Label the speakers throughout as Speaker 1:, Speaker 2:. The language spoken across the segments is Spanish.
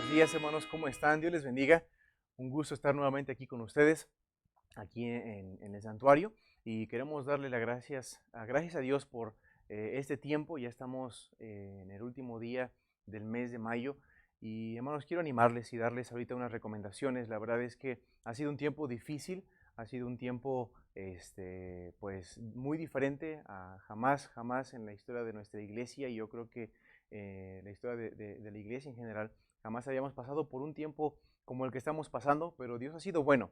Speaker 1: Buenos días, hermanos, ¿cómo están? Dios les bendiga. Un gusto estar nuevamente aquí con ustedes, aquí en el santuario. Y queremos darle las gracias a Dios por este tiempo. Ya estamos en el último día del mes de mayo. Y hermanos, quiero animarles y darles ahorita unas recomendaciones. La verdad es que ha sido un tiempo difícil, ha sido un tiempo pues muy diferente a jamás en la historia de nuestra iglesia. Y yo creo que la historia de la iglesia en general. Jamás habíamos pasado por un tiempo como el que estamos pasando, pero Dios ha sido bueno.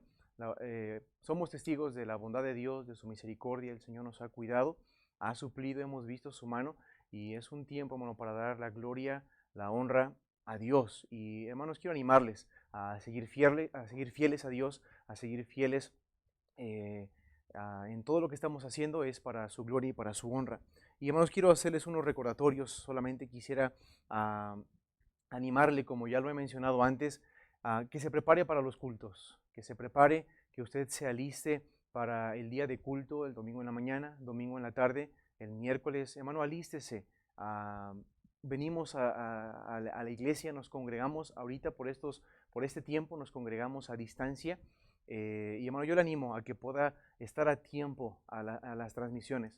Speaker 1: Somos testigos de la bondad de Dios, de su misericordia. El Señor nos ha cuidado, ha suplido, hemos visto su mano y es un tiempo, hermano, para dar la gloria, la honra a Dios. Y hermanos, quiero animarles a seguir fieles a Dios, a seguir fieles eh, en todo lo que estamos haciendo es para su gloria y para su honra. Y hermanos, quiero hacerles unos recordatorios. Solamente quisiera ah, animarle, como ya lo he mencionado antes, a que se prepare para los cultos, que se prepare, que usted se aliste para el día de culto, el domingo en la mañana, domingo en la tarde, el miércoles. Hermano, alístese. ah, Venimos a la iglesia, nos congregamos ahorita por este tiempo, nos congregamos a distancia. Y hermano, yo le animo a que pueda estar a tiempo a las transmisiones,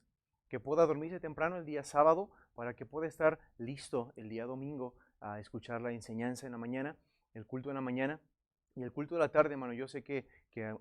Speaker 1: que pueda dormirse temprano el día sábado para que pueda estar listo el día domingo a escuchar la enseñanza en la mañana, el culto en la mañana y el culto de la tarde, hermano. Yo sé que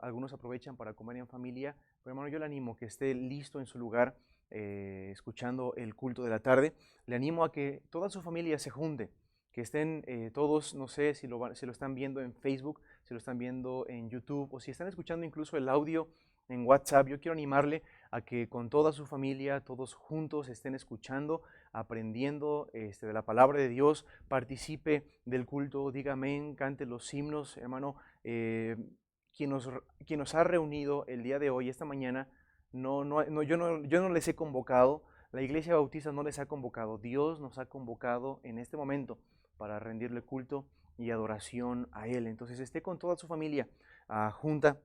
Speaker 1: algunos aprovechan para comer en familia, pero hermano, yo le animo que esté listo en su lugar escuchando el culto de la tarde. Le animo a que toda su familia se junte, que estén todos, no sé si lo están viendo en Facebook, si lo están viendo en YouTube o si están escuchando incluso el audio en WhatsApp. Yo quiero animarle a que con toda su familia, todos juntos, estén escuchando, aprendiendo de la palabra de Dios, participe del culto, diga amén, cante los himnos, hermano. eh, quien nos ha reunido el día de hoy, esta mañana, yo no les he convocado, la Iglesia Bautista no les ha convocado, Dios nos ha convocado en este momento para rendirle culto y adoración a Él. Entonces esté con toda su familia junta.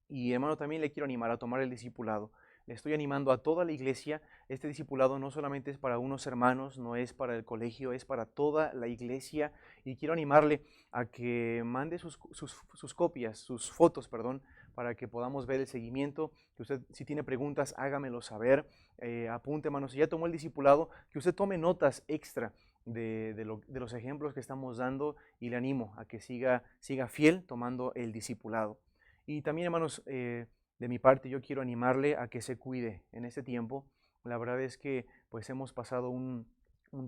Speaker 1: Y hermano, también le quiero animar a tomar el discipulado. Le estoy animando a toda la iglesia. Este discipulado no solamente es para unos hermanos, no es para el colegio, es para toda la iglesia. Y quiero animarle a que mande sus copias, sus fotos, perdón, para que podamos ver el seguimiento. Que usted, si tiene preguntas, hágamelo saber. Apunte, hermano, si ya tomó el discipulado, que usted tome notas extra de los ejemplos que estamos dando y le animo a que siga fiel tomando el discipulado. Y también, hermanos, de mi parte yo quiero animarle a que se cuide en este tiempo. La verdad es que pues hemos pasado un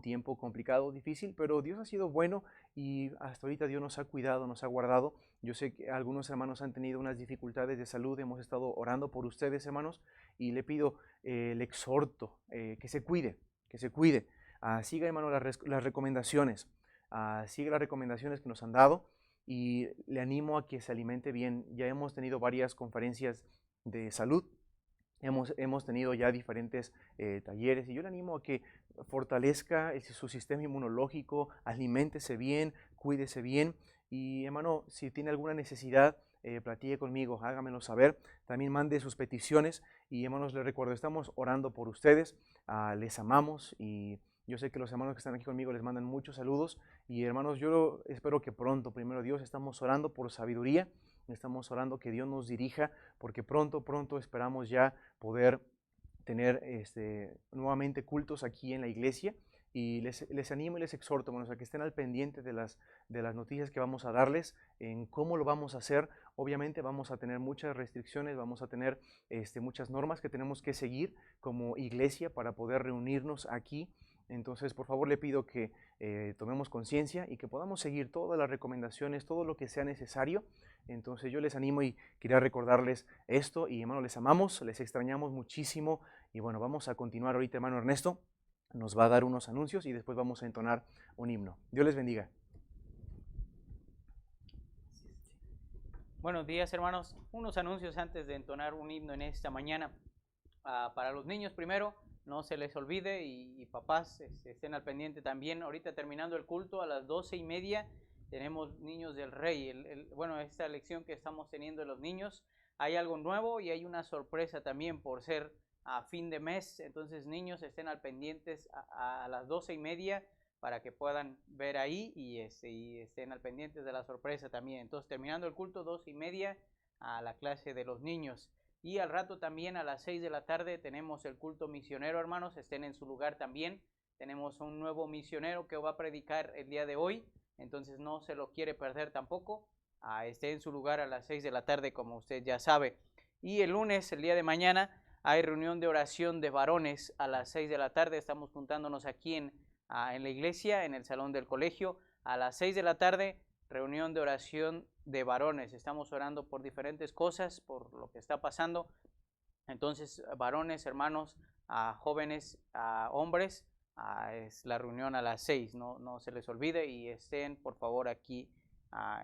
Speaker 1: tiempo complicado, difícil, pero Dios ha sido bueno y hasta ahorita Dios nos ha cuidado, nos ha guardado. Yo sé que algunos hermanos han tenido unas dificultades de salud, hemos estado orando por ustedes, hermanos, y le pido, le exhorto que se cuide, que se cuide. Siga, hermano, las recomendaciones, siga las recomendaciones que nos han dado y le animo a que se alimente bien. Ya hemos tenido varias conferencias de salud, hemos tenido ya diferentes talleres y yo le animo a que fortalezca su sistema inmunológico, aliméntese bien, cuídese bien y hermano, si tiene alguna necesidad, platique conmigo, hágamelo saber, también mande sus peticiones y hermanos, les recuerdo, estamos orando por ustedes, les amamos y yo sé que los hermanos que están aquí conmigo les mandan muchos saludos y hermanos, yo espero que pronto, primero Dios, estamos orando por sabiduría, estamos orando que Dios nos dirija porque pronto esperamos ya poder tener nuevamente cultos aquí en la iglesia y les animo y les exhorto, hermanos, a que estén al pendiente de las noticias que vamos a darles, en cómo lo vamos a hacer. Obviamente vamos a tener muchas restricciones, vamos a tener muchas normas que tenemos que seguir como iglesia para poder reunirnos aquí. Entonces, por favor, le pido que tomemos conciencia y que podamos seguir todas las recomendaciones, todo lo que sea necesario. Entonces, yo les animo y quería recordarles esto y hermano, les amamos, les extrañamos muchísimo y bueno, vamos a continuar ahorita, hermano Ernesto nos va a dar unos anuncios y después vamos a entonar un himno. Dios les bendiga.
Speaker 2: Buenos días, hermanos. Unos anuncios antes de entonar un himno en esta mañana. Para los niños primero, no se les olvide y papás estén al pendiente también. Ahorita terminando el culto a las 12:30 tenemos Niños del Rey. Bueno, esta lección que estamos teniendo de los niños, hay algo nuevo y hay una sorpresa también por ser a fin de mes. Entonces, niños, estén al pendientes a las 12:30. para que puedan ver ahí y estén al pendiente de la sorpresa también. Entonces, terminando el culto, 2:30 a la clase de los niños. Y al rato también a las 6 de la tarde tenemos el culto misionero, hermanos, estén en su lugar también. Tenemos un nuevo misionero que va a predicar el día de hoy, entonces no se lo quiere perder tampoco. Esté en su lugar a las 6 de la tarde, como usted ya sabe. Y el lunes, el día de mañana, hay reunión de oración de varones a las 6 de la tarde. Estamos juntándonos aquí en la iglesia, en el salón del colegio. A las 6 de la tarde, reunión de oración de varones. Estamos orando por diferentes cosas, por lo que está pasando. Entonces, varones, hermanos, jóvenes, hombres, es la reunión a las 6. No se les olvide y estén, por favor, aquí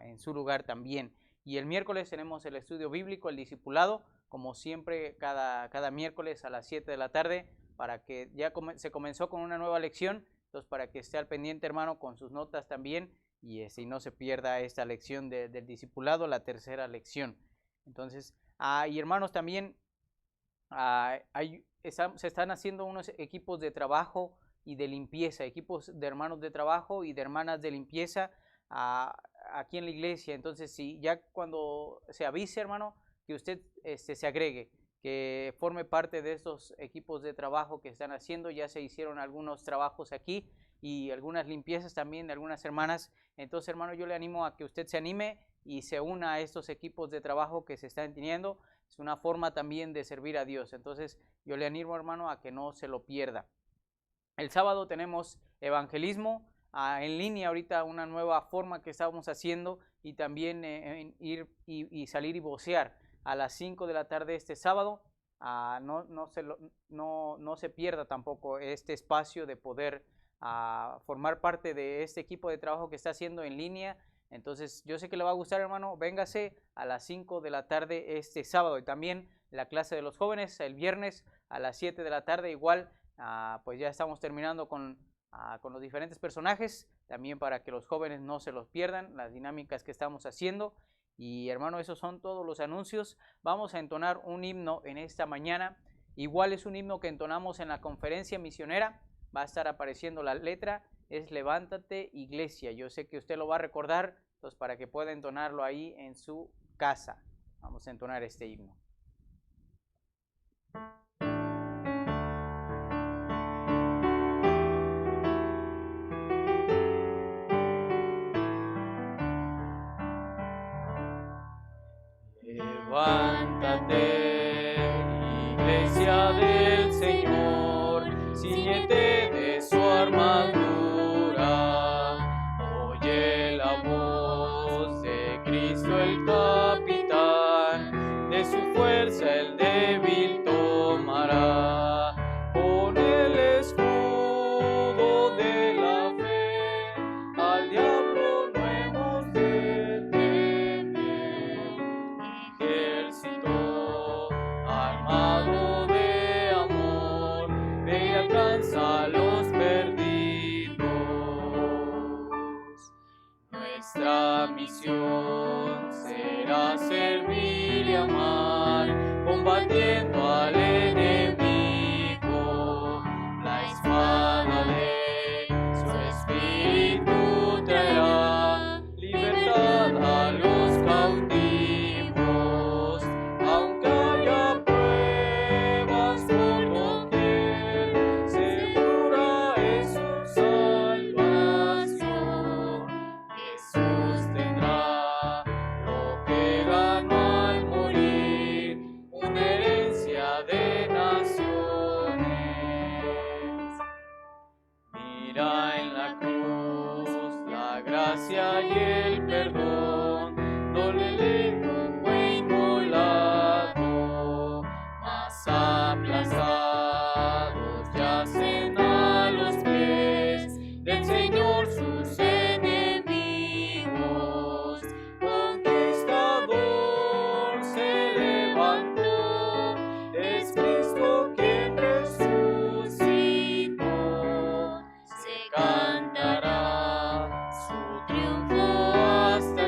Speaker 2: en su lugar también. Y el miércoles tenemos el estudio bíblico, el discipulado, como siempre, cada miércoles a las 7 de la tarde, para que ya se comenzó con una nueva lección, entonces para que esté al pendiente, hermano, con sus notas también, y no se pierda esta lección del discipulado, la tercera lección. Entonces, y hermanos, también se están haciendo unos equipos de trabajo y de limpieza, equipos de hermanos de trabajo y de hermanas de limpieza aquí en la iglesia. Entonces, si ya cuando se avise, hermano, que usted se agregue, que forme parte de estos equipos de trabajo que están haciendo. Ya se hicieron algunos trabajos aquí y algunas limpiezas también de algunas hermanas. Entonces, hermano, yo le animo a que usted se anime y se una a estos equipos de trabajo que se están teniendo. Es una forma también de servir a Dios. Entonces, yo le animo, hermano, a que no se lo pierda. El sábado tenemos evangelismo en línea, ahorita una nueva forma que estamos haciendo, y también ir y salir y vocear a las 5 de la tarde este sábado. No se pierda tampoco este espacio de poder formar parte de este equipo de trabajo que está haciendo en línea. Entonces, yo sé que le va a gustar, hermano. Véngase a las 5 de la tarde este sábado. Y también la clase de los jóvenes el viernes a las 7 de la tarde. Igual, pues ya estamos terminando con los diferentes personajes, también para que los jóvenes no se los pierdan, las dinámicas que estamos haciendo. Y hermano, esos son todos los anuncios. Vamos a entonar un himno en esta mañana. Igual es un himno que entonamos en la conferencia misionera. Va a estar apareciendo la letra, es Levántate Iglesia. Yo sé que usted lo va a recordar, entonces para que pueda entonarlo ahí en su casa. Vamos a entonar este himno. Levántate, Iglesia del Señor, cíñete de su armadura, oye la voz de Cristo el capitán, de su fuerza el débil tomará, con el escudo de la fe, al diablo no hemos de temer, ejército armado de amor, ve y alcanza a los perdidos. Nuestra misión será servir y amar, combatiendo al enemigo. La espada de su espíritu traerá libertad a los cautivos. Aunque haya pruebas por doquier, segura es su salvación. Jesús tendrá lo que ganó al morir, una herencia de naciones. Mira en la cruz la gracia y el perdón, dolele fue inmolado, mas aplastados yacen a los pies del Señor sus enemigos. Conquistador se levantó, es Cristo quien resucitó. Se cantará su triunfo hasta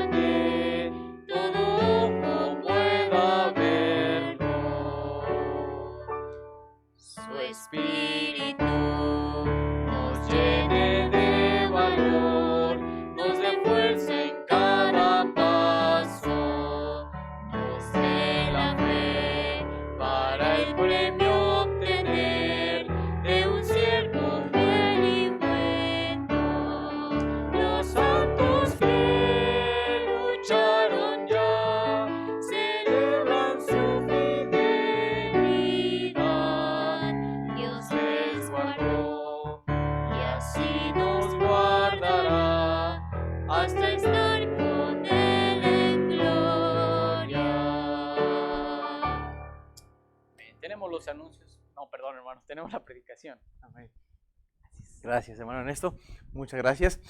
Speaker 2: los anuncios. No, perdón, hermanos, tenemos la predicación.
Speaker 1: Amén. Gracias, hermano Ernesto. Muchas gracias.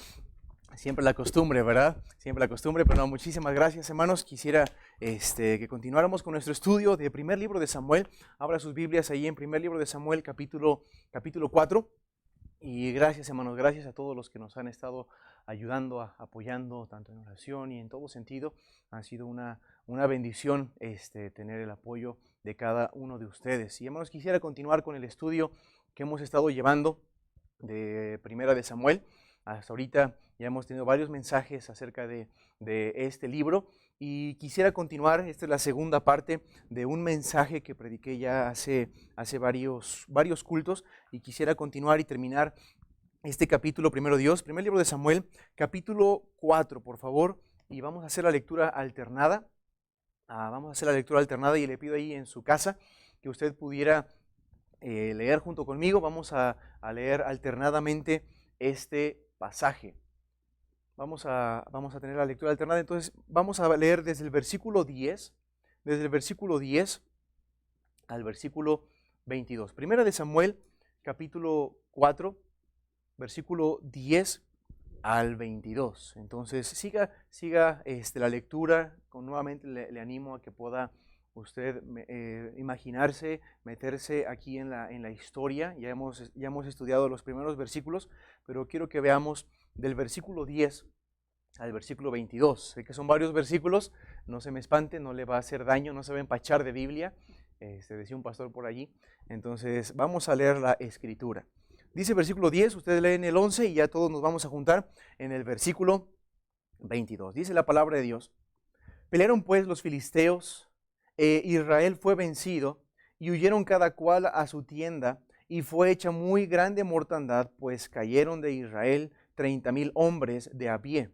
Speaker 1: Siempre la costumbre, ¿verdad? Siempre la costumbre, pero no, muchísimas gracias, hermanos. Quisiera que continuáramos con nuestro estudio de primer libro de Samuel. Abra sus Biblias ahí en primer libro de Samuel, capítulo 4. Y gracias, hermanos, gracias a todos los que nos han estado ayudando, apoyando, tanto en oración y en todo sentido. Ha sido una bendición tener el apoyo de cada uno de ustedes. Y, hermanos, quisiera continuar con el estudio que hemos estado llevando de Primera de Samuel. Hasta ahorita ya hemos tenido varios mensajes acerca de este libro y quisiera continuar. Esta es la segunda parte de un mensaje que prediqué ya hace varios cultos, y quisiera continuar y terminar este capítulo, primero Dios, primer libro de Samuel, capítulo 4, por favor, y vamos a hacer la lectura alternada. Y le pido ahí en su casa que usted pudiera leer junto conmigo. Vamos a leer alternadamente este pasaje. Vamos a tener la lectura alternada. Entonces vamos a leer desde el versículo 10 al versículo 22. Primera de Samuel, capítulo 4, versículo 10 al 22. Entonces siga la lectura. Nuevamente le animo a que pueda usted imaginarse, meterse aquí en la historia. Ya hemos estudiado los primeros versículos, pero quiero que veamos del versículo 10 al versículo 22. Sé que son varios versículos, no se me espante, no le va a hacer daño, no se va a empachar de Biblia, decía un pastor por allí. Entonces vamos a leer la escritura. Dice versículo 10, ustedes leen el 11 y ya todos nos vamos a juntar en el versículo 22. Dice la palabra de Dios: pelearon pues los filisteos, Israel fue vencido, y huyeron cada cual a su tienda, y fue hecha muy grande mortandad, pues cayeron de Israel 30,000 hombres de a pie.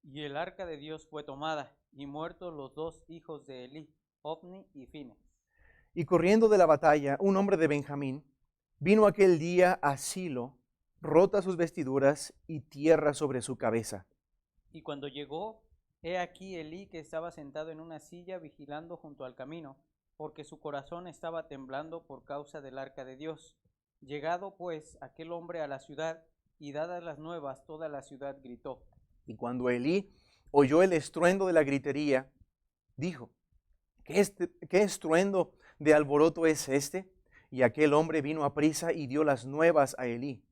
Speaker 2: Y el arca de Dios fue tomada, y muertos los dos hijos de Elí, Ofni y Fines.
Speaker 1: Y corriendo de la batalla, un hombre de Benjamín vino aquel día a Silo, rotas sus vestiduras y tierra sobre su cabeza.
Speaker 2: Y cuando llegó, he aquí Elí, que estaba sentado en una silla vigilando junto al camino, porque su corazón estaba temblando por causa del arca de Dios. Llegado pues aquel hombre a la ciudad, y dadas las nuevas, toda la ciudad gritó.
Speaker 1: Y cuando Elí oyó el estruendo de la gritería, dijo: ¿Qué estruendo de alboroto es este? Y aquel hombre vino aprisa y dio las nuevas a Elí.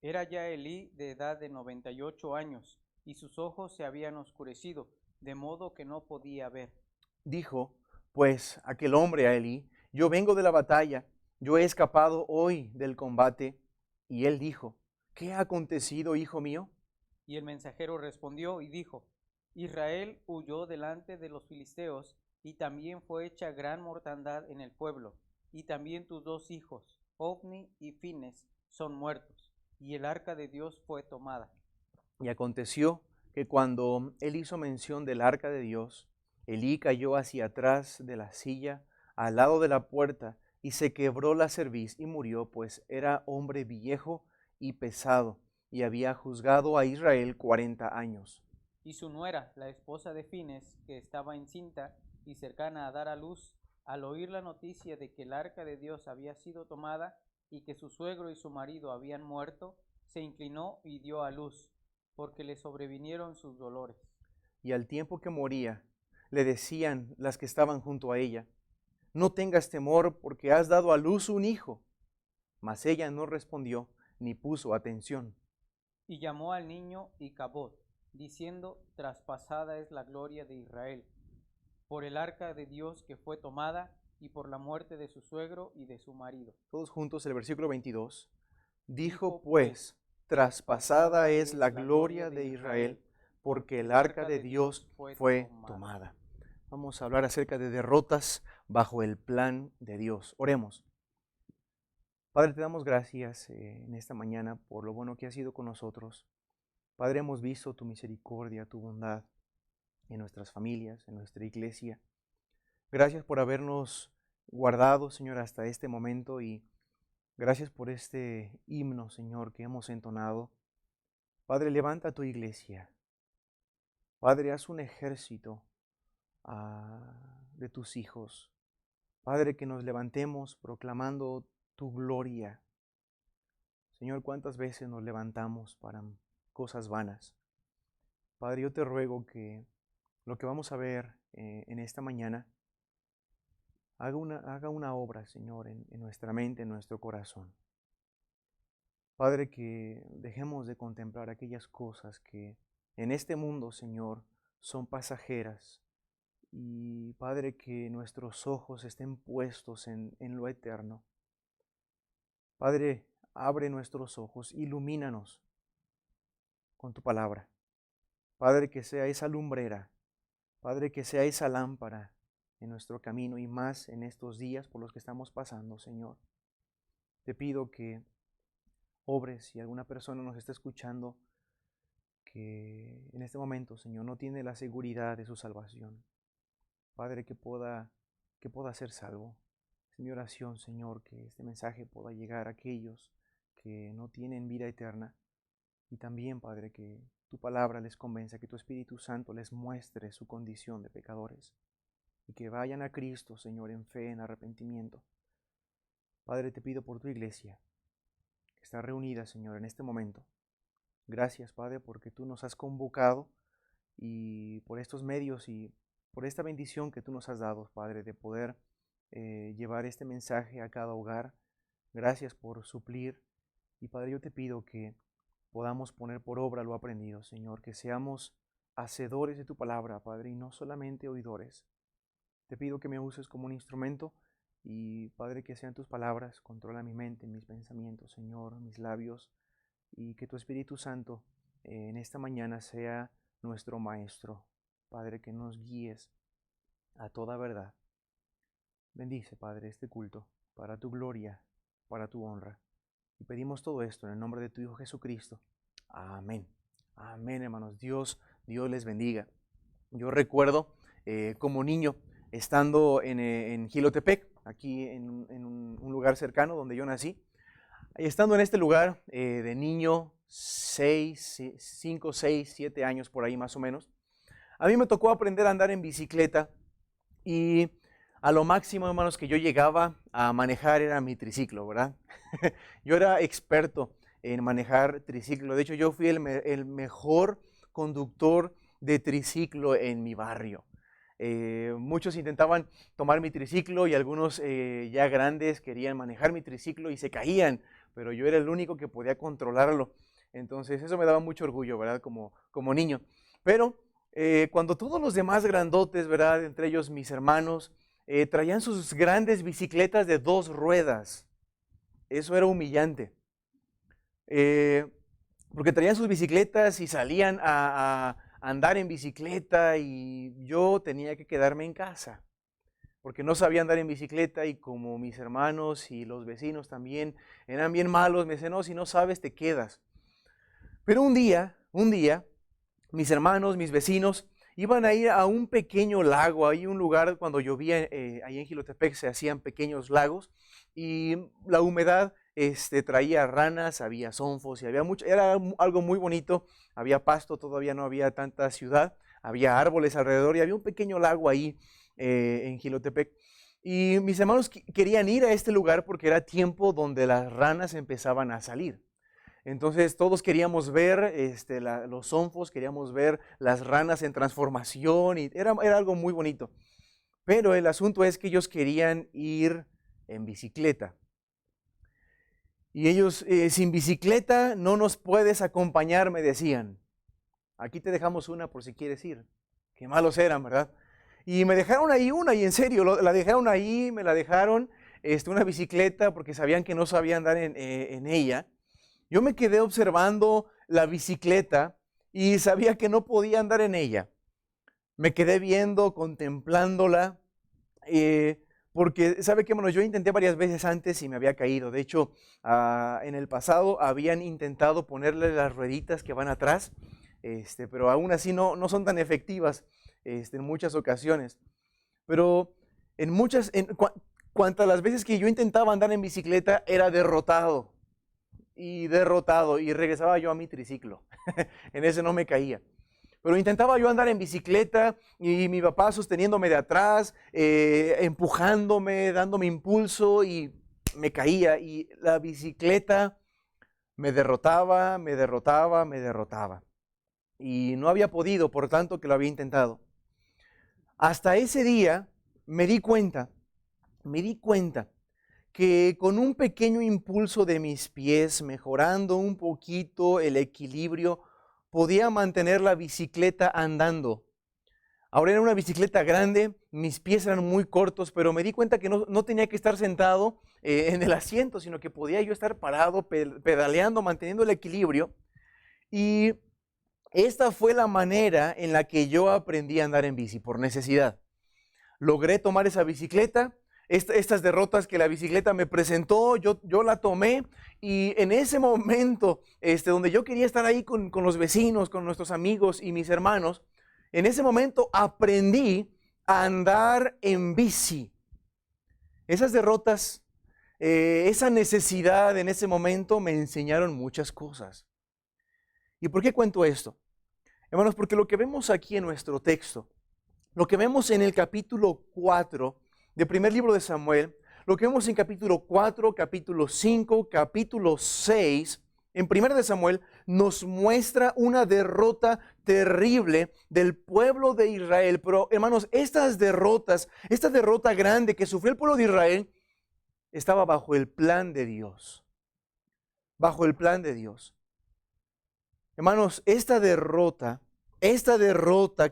Speaker 2: Era ya Elí de edad de 98 años, y sus ojos se habían oscurecido, de modo que no podía ver.
Speaker 1: Dijo pues aquel hombre a Elí: yo vengo de la batalla, yo he escapado hoy del combate. Y él dijo: ¿qué ha acontecido, hijo mío?
Speaker 2: Y el mensajero respondió y dijo: Israel huyó delante de los filisteos, y también fue hecha gran mortandad en el pueblo, y también tus dos hijos, Ofni y Fines, son muertos, y el arca de Dios fue tomada.
Speaker 1: Y aconteció que cuando él hizo mención del arca de Dios, Elí cayó hacia atrás de la silla, al lado de la puerta, y se quebró la cerviz y murió, pues era hombre viejo y pesado, y había juzgado a Israel 40 años.
Speaker 2: Y su nuera, la esposa de Fines, que estaba encinta y cercana a dar a luz, al oír la noticia de que el arca de Dios había sido tomada y que su suegro y su marido habían muerto, se inclinó y dio a luz, porque le sobrevinieron sus dolores.
Speaker 1: Y al tiempo que moría, le decían las que estaban junto a ella: no tengas temor, porque has dado a luz un hijo. Mas ella no respondió ni puso atención.
Speaker 2: Y llamó al niño Icabod, diciendo: traspasada es la gloria de Israel, por el arca de Dios que fue tomada, y por la muerte de su suegro y de su marido.
Speaker 1: Todos juntos el versículo 22. Dijo pues: traspasada es la gloria de Israel, porque el arca de Dios fue tomada. Vamos a hablar acerca de derrotas bajo el plan de Dios. Oremos. Padre, te damos gracias en esta mañana por lo bueno que has sido con nosotros. Padre, hemos visto tu misericordia, tu bondad en nuestras familias, en nuestra iglesia. Gracias por habernos guardado, Señor, hasta este momento, y gracias por este himno, Señor, que hemos entonado. Padre, levanta tu iglesia. Padre, haz un ejército de tus hijos. Padre, que nos levantemos proclamando tu gloria. Señor, ¿cuántas veces nos levantamos para cosas vanas? Padre, yo te ruego que lo que vamos a ver en esta mañana haga una obra, Señor, en nuestra mente, en nuestro corazón. Padre, que dejemos de contemplar aquellas cosas que en este mundo, Señor, son pasajeras. Y Padre, que nuestros ojos estén puestos en lo eterno. Padre, abre nuestros ojos, ilumínanos con tu palabra. Padre, que sea esa lumbrera, Padre, que sea esa lámpara en nuestro camino y más en estos días por los que estamos pasando, Señor. Te pido que obres, si alguna persona nos está escuchando que en este momento, Señor, no tiene la seguridad de su salvación. Padre, que pueda ser salvo. Es mi oración, Señor, que este mensaje pueda llegar a aquellos que no tienen vida eterna. Y también, Padre, que tu palabra les convenza, que tu Espíritu Santo les muestre su condición de pecadores. Y que vayan a Cristo, Señor, en fe, en arrepentimiento. Padre, te pido por tu iglesia, que está reunida, Señor, en este momento. Gracias, Padre, porque tú nos has convocado y por estos medios y por esta bendición que tú nos has dado, Padre, de poder llevar este mensaje a cada hogar. Gracias por suplir. Y Padre, yo te pido que podamos poner por obra lo aprendido, Señor, que seamos hacedores de tu palabra, Padre, y no solamente oidores. Te pido que me uses como un instrumento y, Padre, que sean tus palabras, controla mi mente, mis pensamientos, Señor, mis labios, y que tu Espíritu Santo en esta mañana sea nuestro Maestro. Padre, que nos guíes a toda verdad. Bendice, Padre, este culto para tu gloria, para tu honra. Y pedimos todo esto en el nombre de tu Hijo Jesucristo. Amén. Amén, hermanos. Dios les bendiga. Yo recuerdo como niño estando en Jilotepec, aquí en un lugar cercano donde yo nací. Estando en este lugar de niño, 5, 6, 7 años por ahí más o menos, a mí me tocó aprender a andar en bicicleta y a lo máximo, hermanos, que yo llegaba a manejar era mi triciclo, ¿verdad? Yo era experto en manejar triciclo. De hecho, yo fui el mejor conductor de triciclo en mi barrio. Muchos intentaban tomar mi triciclo y algunos ya grandes querían manejar mi triciclo y se caían, pero yo era el único que podía controlarlo. Entonces eso me daba mucho orgullo, ¿verdad? Como niño. Pero cuando todos los demás grandotes, ¿verdad? Entre ellos mis hermanos, traían sus grandes bicicletas de 2 ruedas. Eso era humillante. Porque traían sus bicicletas y salían a andar en bicicleta y yo tenía que quedarme en casa. Porque no sabía andar en bicicleta y como mis hermanos y los vecinos también eran bien malos, me decían, no, si no sabes te quedas. Pero un día, mis hermanos, mis vecinos, iban a ir a un pequeño lago, hay un lugar cuando llovía, ahí en Jilotepec se hacían pequeños lagos y la humedad traía ranas, había zonfos y había mucho, era algo muy bonito, había pasto, todavía no había tanta ciudad, había árboles alrededor y había un pequeño lago ahí en Jilotepec. Y mis hermanos querían ir a este lugar porque era tiempo donde las ranas empezaban a salir. Entonces todos queríamos ver los zonfos, queríamos ver las ranas en transformación y era algo muy bonito. Pero el asunto es que ellos querían ir en bicicleta. Y ellos, sin bicicleta no nos puedes acompañar, me decían. Aquí te dejamos una por si quieres ir. Qué malos eran, ¿verdad? Y me dejaron ahí una, y en serio, la dejaron ahí, me la dejaron, una bicicleta, porque sabían que no sabía andar en ella. Yo me quedé observando la bicicleta y sabía que no podía andar en ella. Me quedé viendo, contemplándola, porque, ¿sabe qué? Bueno, yo intenté varias veces antes y me había caído. De hecho, en el pasado habían intentado ponerle las rueditas que van atrás, pero aún así no son tan efectivas en muchas ocasiones. Pero cuantas las veces que yo intentaba andar en bicicleta, era derrotado y regresaba yo a mi triciclo. En ese no me caía. pero intentaba yo andar en bicicleta y mi papá sosteniéndome de atrás, empujándome, dándome impulso y me caía y la bicicleta me derrotaba, me derrotaba, me derrotaba. Y no había podido, por tanto que lo había intentado. Hasta ese día me di cuenta que con un pequeño impulso de mis pies, mejorando un poquito el equilibrio, podía mantener la bicicleta andando. Ahora era una bicicleta grande, mis pies eran muy cortos, pero me di cuenta que no tenía que estar sentado en el asiento, sino que podía yo estar parado, pedaleando, manteniendo el equilibrio. Y esta fue la manera en la que yo aprendí a andar en bici, por necesidad. Logré tomar esa bicicleta, estas derrotas que la bicicleta me presentó, yo la tomé y en ese momento donde yo quería estar ahí con los vecinos, con nuestros amigos y mis hermanos, en ese momento aprendí a andar en bici. Esas derrotas, esa necesidad en ese momento me enseñaron muchas cosas. ¿Y por qué cuento esto? Hermanos, porque lo que vemos aquí en nuestro texto, lo que vemos en el capítulo 4 del primer libro de Samuel, lo que vemos en capítulo 4, capítulo 5, capítulo 6, en 1 de Samuel, nos muestra una derrota terrible del pueblo de Israel. Pero, hermanos, estas derrotas, esta derrota grande que sufrió el pueblo de Israel, estaba bajo el plan de Dios. Bajo el plan de Dios. Hermanos, esta derrota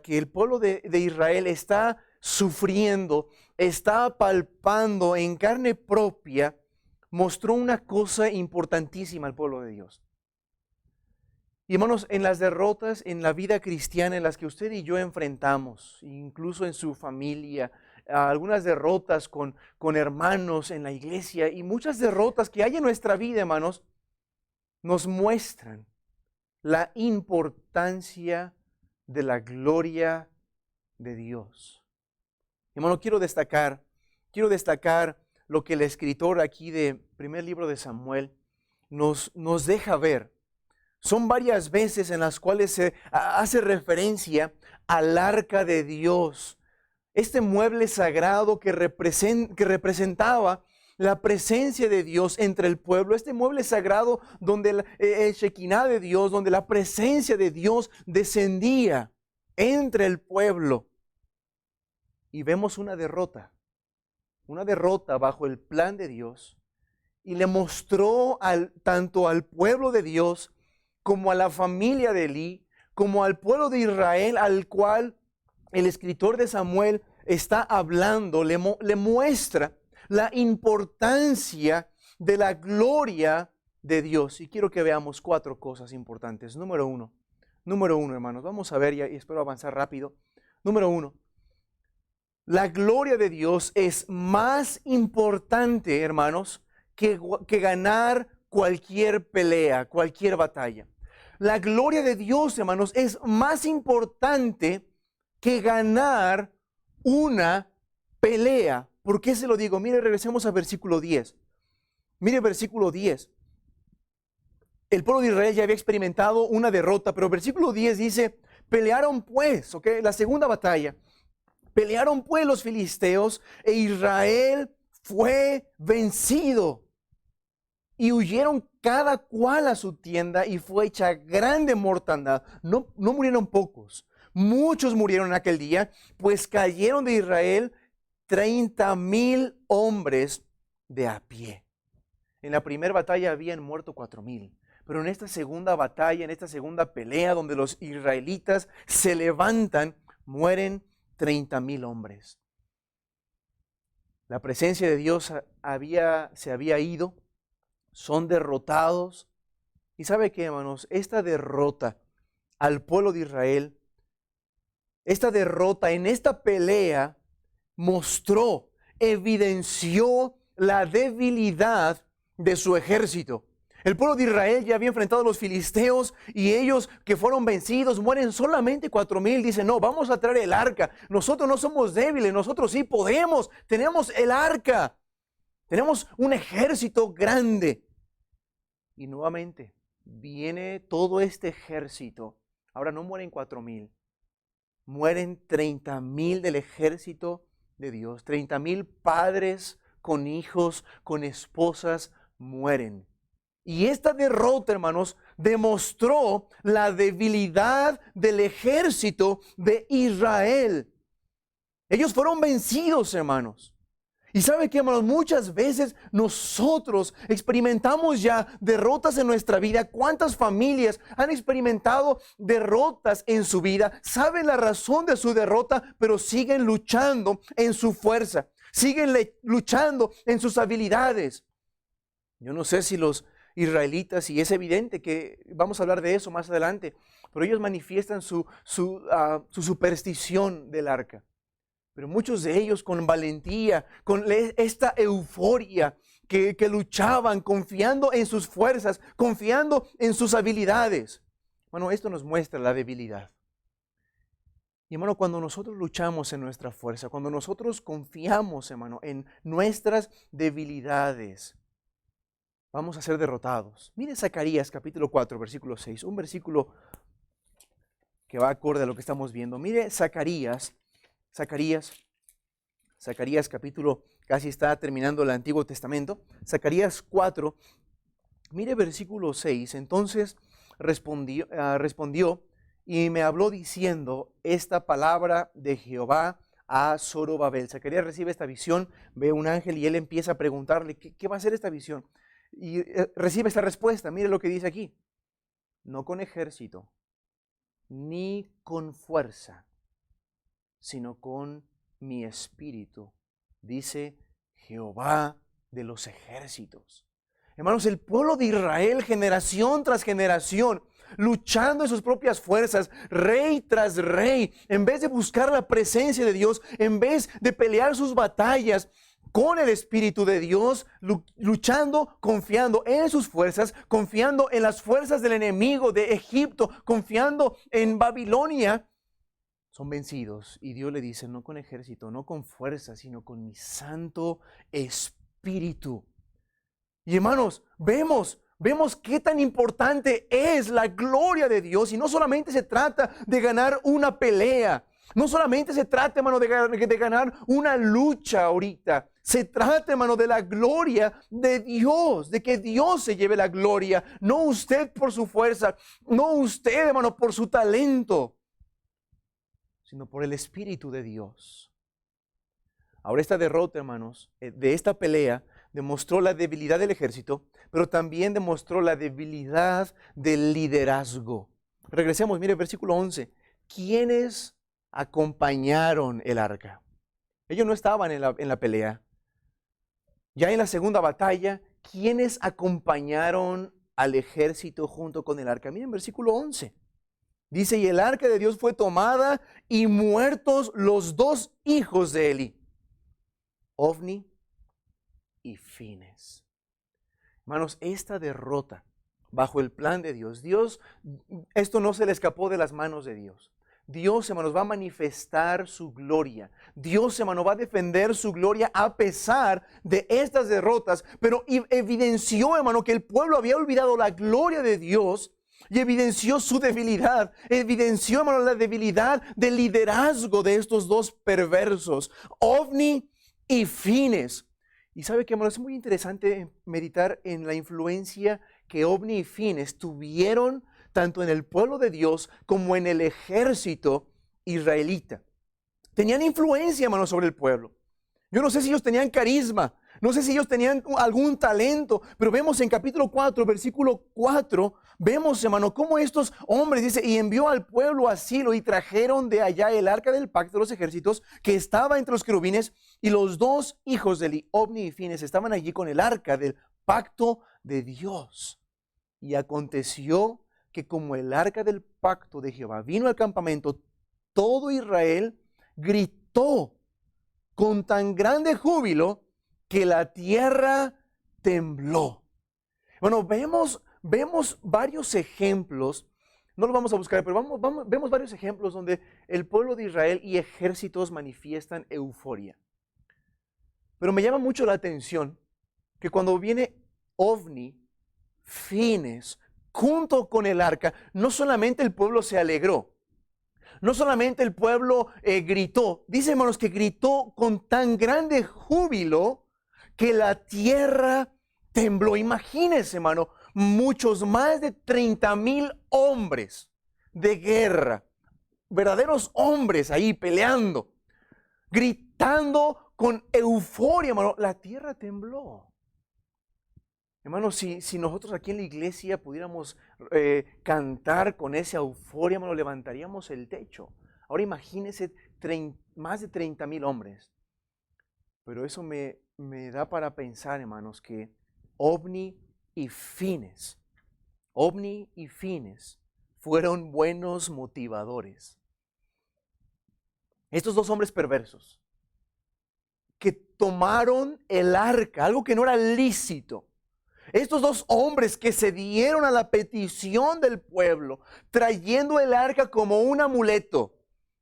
Speaker 1: que el pueblo de Israel está sufriendo, está palpando en carne propia, mostró una cosa importantísima al pueblo de Dios. Y hermanos, en las derrotas en la vida cristiana en las que usted y yo enfrentamos, incluso en su familia, algunas derrotas con hermanos en la iglesia y muchas derrotas que hay en nuestra vida, hermanos, nos muestran la importancia de la gloria de Dios. Hermano, quiero destacar lo que el escritor aquí de primer libro de Samuel nos deja ver. Son varias veces en las cuales se hace referencia al arca de Dios. Este mueble sagrado que representaba la presencia de Dios entre el pueblo. Este mueble sagrado donde el Shekinah de Dios, donde la presencia de Dios descendía entre el pueblo. Y vemos una derrota bajo el plan de Dios. Y le mostró tanto al pueblo de Dios como a la familia de Elí, como al pueblo de Israel, al cual el escritor de Samuel está hablando, le muestra la importancia de la gloria de Dios. Y quiero que veamos 4 cosas importantes. Número uno, hermanos, vamos a ver y espero avanzar rápido. Número 1, la gloria de Dios es más importante, hermanos, que ganar cualquier pelea, cualquier batalla. La gloria de Dios, hermanos, es más importante que ganar una pelea. ¿Por qué se lo digo? Mire, regresemos a versículo 10. Mire versículo 10. El pueblo de Israel ya había experimentado una derrota, pero versículo 10 dice, pelearon pues, ¿ok? La segunda batalla. Pelearon pues los filisteos e Israel fue vencido. Y huyeron cada cual a su tienda y fue hecha grande mortandad. No murieron pocos, muchos murieron en aquel día, pues cayeron de Israel 30,000 hombres de a pie. En la primera batalla habían muerto 4,000. Pero en esta segunda batalla, en esta segunda pelea donde los israelitas se levantan, mueren 30,000 hombres. La presencia de Dios se había ido. Son derrotados. Y ¿sabe qué, hermanos? Esta derrota al pueblo de Israel, esta derrota en esta pelea mostró, evidenció la debilidad de su ejército. El pueblo de Israel ya había enfrentado a los filisteos y ellos que fueron vencidos mueren solamente 4,000. Dicen, no, vamos a traer el arca. Nosotros no somos débiles, nosotros sí podemos. Tenemos el arca. Tenemos un ejército grande. Y nuevamente viene todo este ejército Ahora no mueren 4,000, mueren 30,000 del ejército de Dios. 30,000 padres con hijos, con esposas, mueren. Y esta derrota, hermanos, demostró la debilidad del ejército de Israel. Ellos fueron vencidos, hermanos. Y sabe que, hermanos, muchas veces nosotros experimentamos ya derrotas en nuestra vida. ¿Cuántas familias han experimentado derrotas en su vida? Saben la razón de su derrota, pero siguen luchando en su fuerza. Siguen luchando en sus habilidades. Yo no sé si los israelitas, y es evidente que vamos a hablar de eso más adelante, pero ellos manifiestan su superstición del arca. Pero muchos de ellos con valentía, con esta euforia que luchaban, confiando en sus fuerzas, confiando en sus habilidades. Bueno, esto nos muestra la debilidad. Y hermano, cuando nosotros luchamos en nuestra fuerza, cuando nosotros confiamos, hermano, en nuestras debilidades, vamos a ser derrotados. Mire Zacarías capítulo 4, versículo 6, un versículo que va acorde a lo que estamos viendo. Mire Zacarías capítulo, casi está terminando el Antiguo Testamento. Zacarías 4, mire versículo 6. Entonces respondió y me habló diciendo esta palabra de Jehová a Zorobabel. Zacarías recibe esta visión, ve un ángel y él empieza a preguntarle, ¿qué va a ser esta visión? Y recibe esta respuesta. Mire lo que dice aquí: no con ejército, ni con fuerza, sino con mi espíritu, dice Jehová de los ejércitos. Hermanos, el pueblo de Israel, generación tras generación, luchando en sus propias fuerzas, rey tras rey, en vez de buscar la presencia de Dios, en vez de pelear sus batallas con el Espíritu de Dios, luchando, confiando en sus fuerzas, confiando en las fuerzas del enemigo de Egipto, confiando en Babilonia, son vencidos. Y Dios le dice, no con ejército, no con fuerza, sino con mi Santo Espíritu. Y hermanos, vemos qué tan importante es la gloria de Dios. Y no solamente se trata de ganar una pelea, no solamente se trata, hermano, de ganar una lucha ahorita. Se trata, hermano, de la gloria de Dios, de que Dios se lleve la gloria, no usted por su fuerza, no usted, hermano, por su talento, sino por el Espíritu de Dios. Ahora esta derrota, hermanos, de esta pelea, demostró la debilidad del ejército, pero también demostró la debilidad del liderazgo. Regresemos, mire, versículo 11. ¿Quiénes acompañaron el arca? Ellos no estaban en la pelea. Ya en la segunda batalla, ¿quiénes acompañaron al ejército junto con el arca? Miren, versículo 11. Dice, y el arca de Dios fue tomada y muertos los dos hijos de Eli, Ofni y Fines. Hermanos, esta derrota bajo el plan de Dios, esto no se le escapó de las manos de Dios. Dios, hermanos, va a manifestar su gloria. Dios, hermano, va a defender su gloria a pesar de estas derrotas, pero evidenció, hermano, que el pueblo había olvidado la gloria de Dios. Y evidenció su debilidad, evidenció, hermano, la debilidad del liderazgo de estos dos perversos, Ofni y Fines. Y sabe que, hermano, es muy interesante meditar en la influencia que Ofni y Fines tuvieron tanto en el pueblo de Dios como en el ejército israelita. Tenían influencia, hermano, sobre el pueblo. Yo no sé si ellos tenían carisma, no sé si ellos tenían algún talento, pero vemos en capítulo 4, versículo 4, vemos, hermano, cómo estos hombres, dice, y envió al pueblo asilo y trajeron de allá el arca del pacto de los ejércitos que estaba entre los querubines, y los dos hijos de Eli, Ofni y Fines, estaban allí con el arca del pacto de Dios. Y aconteció que como el arca del pacto de Jehová vino al campamento, todo Israel gritó con tan grande júbilo que la tierra tembló. Bueno, vemos varios ejemplos, no los vamos a buscar, pero vemos varios ejemplos donde el pueblo de Israel y ejércitos manifiestan euforia. Pero me llama mucho la atención que cuando viene Ofni, Fines, junto con el arca, no solamente el pueblo se alegró, no solamente el pueblo gritó, dice, hermanos, que gritó con tan grande júbilo que la tierra tembló. Imagínense, hermano, muchos más de 30,000 hombres de guerra, verdaderos hombres ahí peleando, gritando con euforia, hermano. La tierra tembló. Hermano, si nosotros aquí en la iglesia pudiéramos cantar con esa euforia, hermano, levantaríamos el techo. Ahora imagínense más de 30,000 hombres. Pero eso me da para pensar, hermanos, que Ofni y Fines fueron buenos motivadores. Estos dos hombres perversos que tomaron el arca, algo que no era lícito. Estos dos hombres que se dieron a la petición del pueblo, trayendo el arca como un amuleto,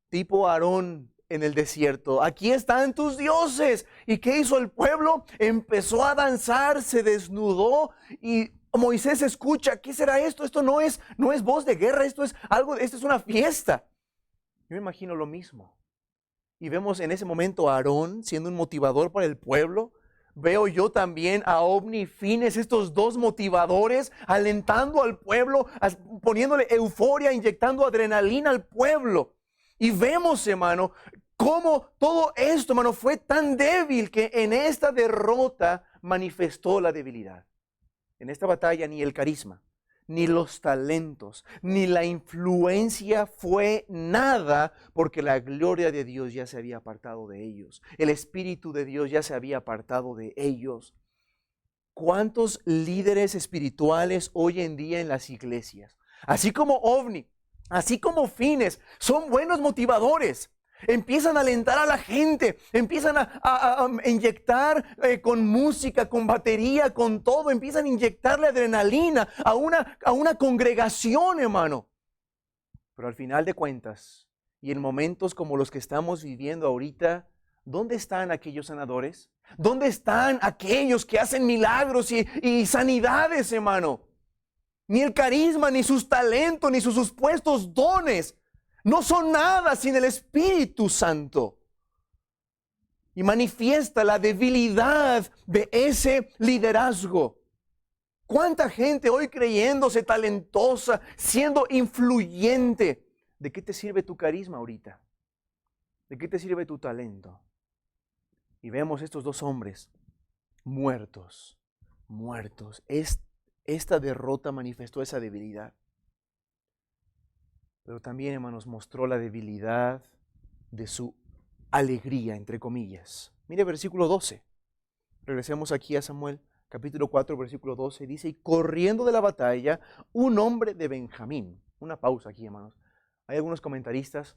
Speaker 1: tipo Aarón en el desierto. Aquí están tus dioses. ¿Y qué hizo el pueblo? Empezó a danzar, se desnudó y Moisés escucha, ¿qué será esto? Esto no es voz de guerra, esto es una fiesta. Yo me imagino lo mismo. Y vemos en ese momento a Aarón siendo un motivador para el pueblo. Veo yo también a Ofni y Fines, estos dos motivadores, alentando al pueblo, poniéndole euforia, inyectando adrenalina al pueblo. Y vemos, hermano, cómo todo esto, hermano, fue tan débil que en esta derrota manifestó la debilidad. En esta batalla ni el carisma, ni los talentos, ni la influencia fue nada, porque la gloria de Dios ya se había apartado de ellos. El Espíritu de Dios ya se había apartado de ellos. ¿Cuántos líderes espirituales hoy en día en las iglesias, así como Ofni, así como Fines, son buenos motivadores? Empiezan a alentar a la gente, empiezan a inyectar con música, con batería, con todo, empiezan a inyectarle adrenalina a una congregación, hermano. Pero al final de cuentas, y en momentos como los que estamos viviendo ahorita, ¿dónde están aquellos sanadores? ¿Dónde están aquellos que hacen milagros y sanidades, hermano? Ni el carisma, ni sus talentos, ni sus supuestos dones no son nada sin el Espíritu Santo. Y manifiesta la debilidad de ese liderazgo. ¿Cuánta gente hoy creyéndose talentosa, siendo influyente? ¿De qué te sirve tu carisma ahorita? ¿De qué te sirve tu talento? Y vemos estos dos hombres muertos. Esta derrota manifestó esa debilidad. Pero también, hermanos, mostró la debilidad de su alegría, entre comillas. Mire versículo 12. Regresemos aquí a Samuel, capítulo 4, versículo 12. Dice, y corriendo de la batalla, un hombre de Benjamín. Una pausa aquí, hermanos. Hay algunos comentaristas,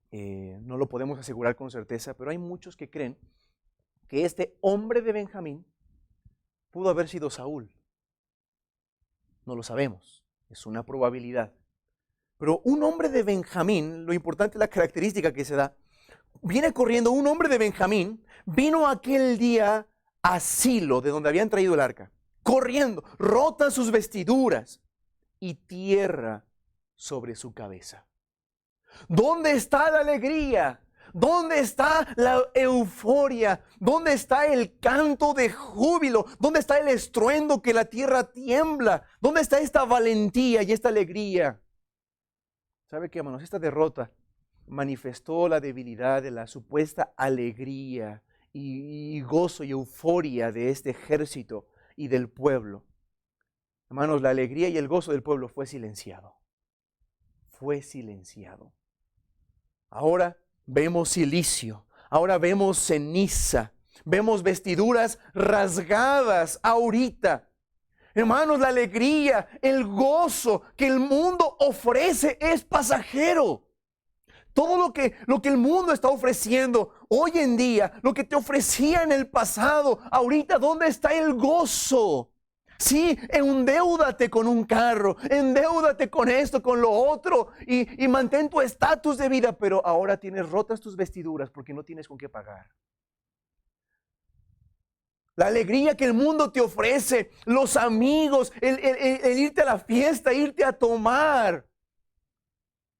Speaker 1: no lo podemos asegurar con certeza, pero hay muchos que creen que este hombre de Benjamín pudo haber sido Saúl. No lo sabemos, es una probabilidad. Pero un hombre de Benjamín, lo importante es la característica que se da, viene corriendo un hombre de Benjamín, vino aquel día a Silo, de donde habían traído el arca, corriendo, rotan sus vestiduras y tierra sobre su cabeza. ¿Dónde está la alegría? ¿Dónde está la euforia? ¿Dónde está el canto de júbilo? ¿Dónde está el estruendo que la tierra tiembla? ¿Dónde está esta valentía y esta alegría? ¿Sabe qué, hermanos? Esta derrota manifestó la debilidad de la supuesta alegría y gozo y euforia de este ejército y del pueblo. Hermanos, la alegría y el gozo del pueblo fue silenciado. Fue silenciado. Ahora vemos silicio, ahora vemos ceniza, vemos vestiduras rasgadas ahorita. Hermanos, la alegría, el gozo que el mundo ofrece es pasajero. Todo lo que el mundo está ofreciendo hoy en día, lo que te ofrecía en el pasado, ahorita, ¿dónde está el gozo? Sí, endeúdate con un carro, endeúdate con esto, con lo otro y mantén tu estatus de vida, pero ahora tienes rotas tus vestiduras porque no tienes con qué pagar. La alegría que el mundo te ofrece, los amigos, el irte a la fiesta, irte a tomar.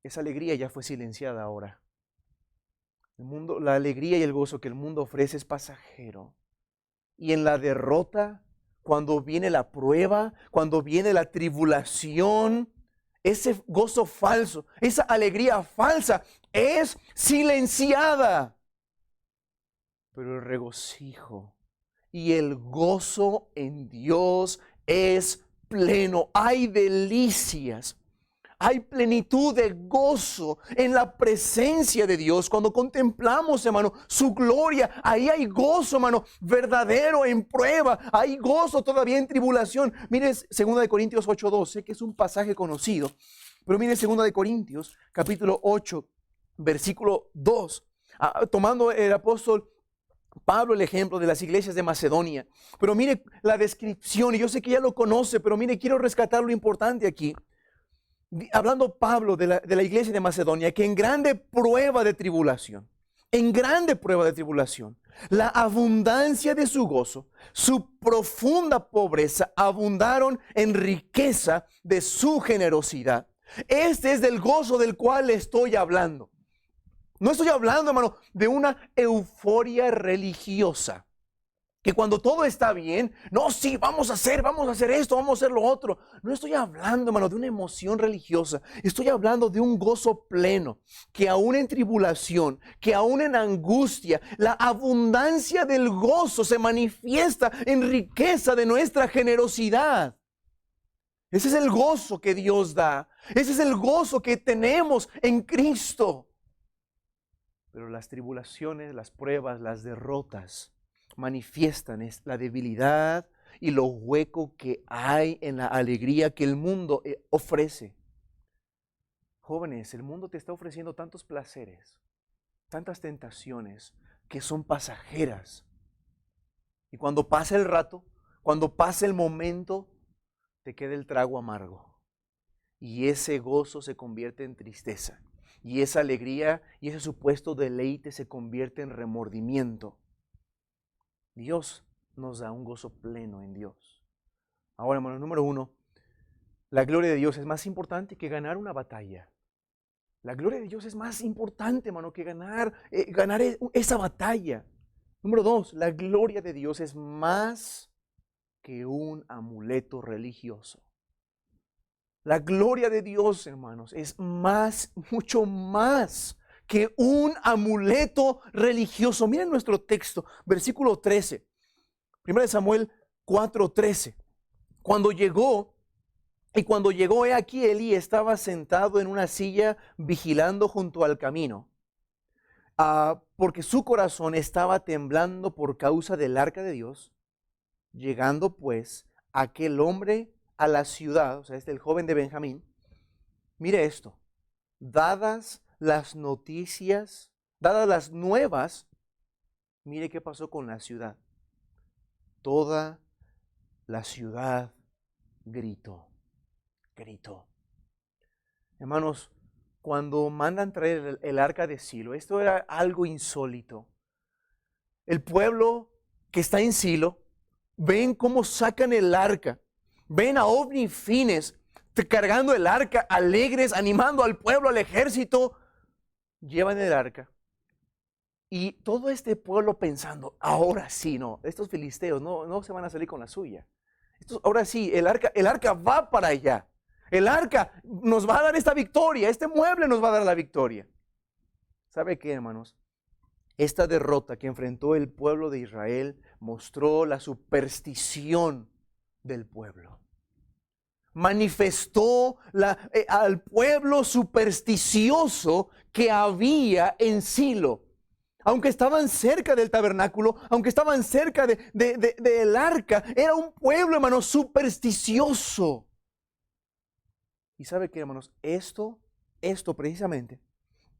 Speaker 1: Esa alegría ya fue silenciada ahora. La alegría y el gozo que el mundo ofrece es pasajero. Y en la derrota, cuando viene la prueba, cuando viene la tribulación, ese gozo falso, esa alegría falsa es silenciada. Pero el regocijo y el gozo en Dios es pleno. Hay delicias. Hay plenitud de gozo en la presencia de Dios. Cuando contemplamos, hermano, su gloria, ahí hay gozo, hermano, verdadero en prueba. Hay gozo todavía en tribulación. Mire 2 Corintios 8:2, sé que es un pasaje conocido, pero mire 2 Corintios, capítulo 8, versículo 2. Tomando el apóstol Pablo el ejemplo de las iglesias de Macedonia. Pero mire la descripción, y yo sé que ya lo conoce, pero mire, quiero rescatar lo importante aquí. Hablando Pablo de la iglesia de Macedonia, que en grande prueba de tribulación, la abundancia de su gozo, su profunda pobreza, abundaron en riqueza de su generosidad. Este es del gozo del cual le estoy hablando. No estoy hablando, hermano, de una euforia religiosa. Que cuando todo está bien, no, sí, vamos a hacer esto, vamos a hacer lo otro. No estoy hablando, hermano, de una emoción religiosa. Estoy hablando de un gozo pleno, que aún en tribulación, que aún en angustia, la abundancia del gozo se manifiesta en riqueza de nuestra generosidad. Ese es el gozo que Dios da. Ese es el gozo que tenemos en Cristo. Pero las tribulaciones, las pruebas, las derrotas manifiestan la debilidad y lo hueco que hay en la alegría que el mundo ofrece. Jóvenes, el mundo te está ofreciendo tantos placeres, tantas tentaciones que son pasajeras. Y cuando pasa el rato, cuando pasa el momento, te queda el trago amargo. Y ese gozo se convierte en tristeza. Y esa alegría y ese supuesto deleite se convierte en remordimiento. Dios nos da un gozo pleno en Dios. Ahora, hermano, número 1, la gloria de Dios es más importante que ganar una batalla. La gloria de Dios es más importante, hermano, que ganar esa batalla. Número 2, la gloria de Dios es más que un amuleto religioso. La gloria de Dios, hermanos, es mucho más que un amuleto religioso. Miren nuestro texto, versículo 13. 1 Samuel 4:13. Cuando llegó, he aquí Elí estaba sentado en una silla vigilando junto al camino, porque su corazón estaba temblando por causa del arca de Dios. Llegando pues aquel hombre a la ciudad, o sea, el joven de Benjamín, mire esto, dadas las noticias, dadas las nuevas, mire qué pasó con la ciudad. Toda la ciudad gritó. Hermanos, cuando mandan traer el arca de Silo, esto era algo insólito. El pueblo que está en Silo, ven cómo sacan el arca, ven a Ofni y Fines cargando el arca, alegres, animando al pueblo, al ejército. Llevan el arca y todo este pueblo pensando, ahora sí, no, estos filisteos no se van a salir con la suya. Ahora sí, el arca va para allá. El arca nos va a dar esta victoria, este mueble nos va a dar la victoria. ¿Sabe qué, hermanos? Esta derrota que enfrentó el pueblo de Israel mostró la superstición del pueblo. Manifestó al pueblo supersticioso que había en Silo. Aunque estaban cerca del tabernáculo, aunque estaban cerca del arca, era un pueblo, hermanos, supersticioso. Y ¿sabe qué, hermanos? Esto precisamente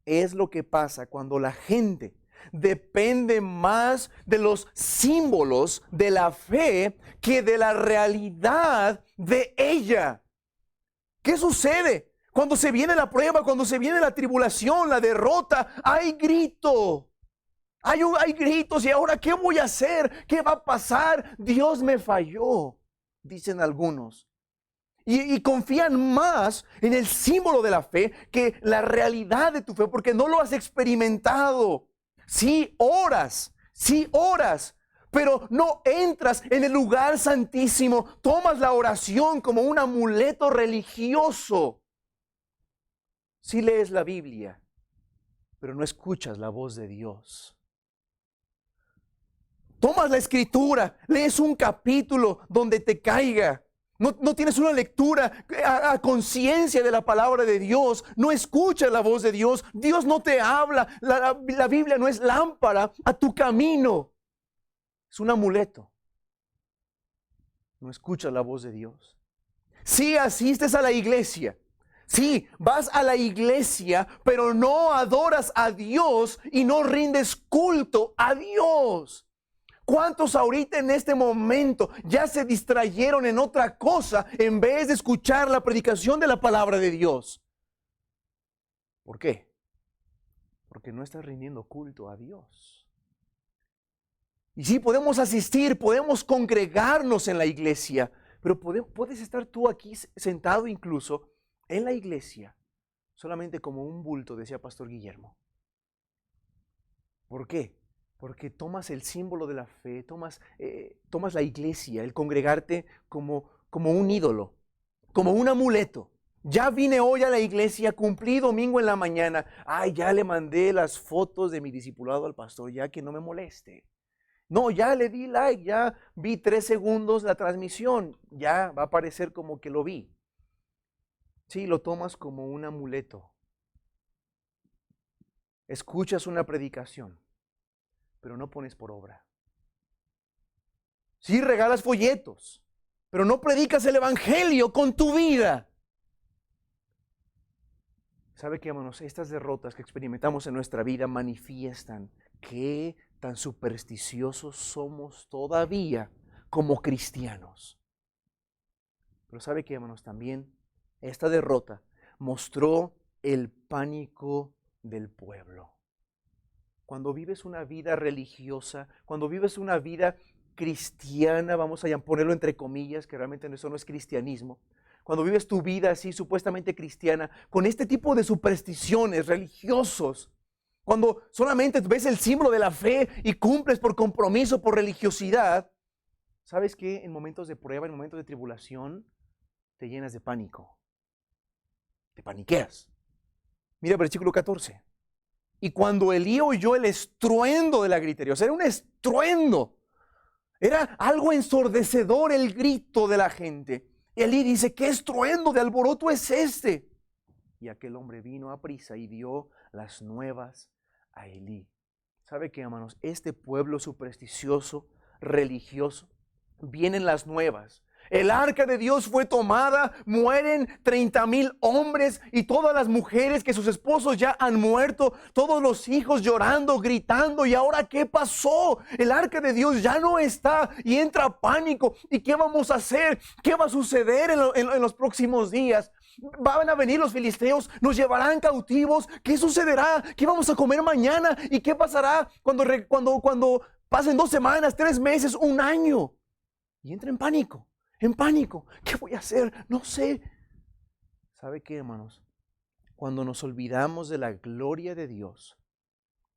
Speaker 1: es lo que pasa cuando la gente depende más de los símbolos de la fe que de la realidad de ella. ¿Qué sucede? Cuando se viene la prueba, cuando se viene la tribulación, la derrota, hay grito. Hay gritos y ahora ¿qué voy a hacer? ¿Qué va a pasar? Dios me falló, dicen algunos. Y confían más en el símbolo de la fe que la realidad de tu fe, porque no lo has experimentado. Sí oras, pero no entras en el lugar santísimo. Tomas la oración como un amuleto religioso. Sí lees la Biblia, pero no escuchas la voz de Dios. Tomas la escritura, lees un capítulo donde te caiga. No tienes una lectura a conciencia de la palabra de Dios. No escuchas la voz de Dios. Dios no te habla. La Biblia no es lámpara a tu camino. Es un amuleto. No escuchas la voz de Dios. Sí asistes a la iglesia. Sí, vas a la iglesia, pero no adoras a Dios y no rindes culto a Dios. ¿Cuántos ahorita en este momento ya se distrayeron en otra cosa en vez de escuchar la predicación de la palabra de Dios? ¿Por qué? Porque no estás rindiendo culto a Dios. Y sí, podemos asistir, podemos congregarnos en la iglesia, pero puedes estar tú aquí sentado incluso en la iglesia, solamente como un bulto, decía Pastor Guillermo. ¿Por qué? Porque tomas el símbolo de la fe, tomas la iglesia, el congregarte como un ídolo, como un amuleto. Ya vine hoy a la iglesia, cumplí domingo en la mañana. Ay, ya le mandé las fotos de mi discipulado al pastor, ya que no me moleste. No, ya le di like, ya vi 3 segundos la transmisión, ya va a parecer como que lo vi. Sí, lo tomas como un amuleto. Escuchas una predicación, pero no pones por obra. Sí, regalas folletos, pero no predicas el evangelio con tu vida. ¿Sabe qué, hermanos? Estas derrotas que experimentamos en nuestra vida manifiestan qué tan supersticiosos somos todavía como cristianos. Pero ¿sabe qué, hermanos? También esta derrota mostró el pánico del pueblo. Cuando vives una vida religiosa, cuando vives una vida cristiana, vamos a ponerlo entre comillas, que realmente eso no es cristianismo. Cuando vives tu vida así supuestamente cristiana, con este tipo de supersticiones religiosos, cuando solamente ves el símbolo de la fe y cumples por compromiso, por religiosidad, ¿sabes qué? En momentos de prueba, en momentos de tribulación, te llenas de pánico. Te paniqueas. Mira el versículo 14. Y cuando Elí oyó el estruendo de la gritería, o sea, era un estruendo, era algo ensordecedor el grito de la gente. Elí dice, ¿qué estruendo de alboroto es este? Y aquel hombre vino a prisa y dio las nuevas a Elí. ¿Sabe qué, hermanos? Este pueblo supersticioso, religioso, vienen las nuevas. El arca de Dios fue tomada, mueren 30,000 hombres y todas las mujeres que sus esposos ya han muerto, todos los hijos llorando, gritando. ¿Y ahora qué pasó? El arca de Dios ya no está y entra pánico. ¿Y qué vamos a hacer? ¿Qué va a suceder en los próximos días? Van a venir los filisteos, nos llevarán cautivos. ¿Qué sucederá? ¿Qué vamos a comer mañana? ¿Y qué pasará cuando pasen 2 semanas, 3 meses, 1 año? Y entra en pánico. En pánico. ¿Qué voy a hacer? No sé. ¿Sabe qué, hermanos? Cuando nos olvidamos de la gloria de Dios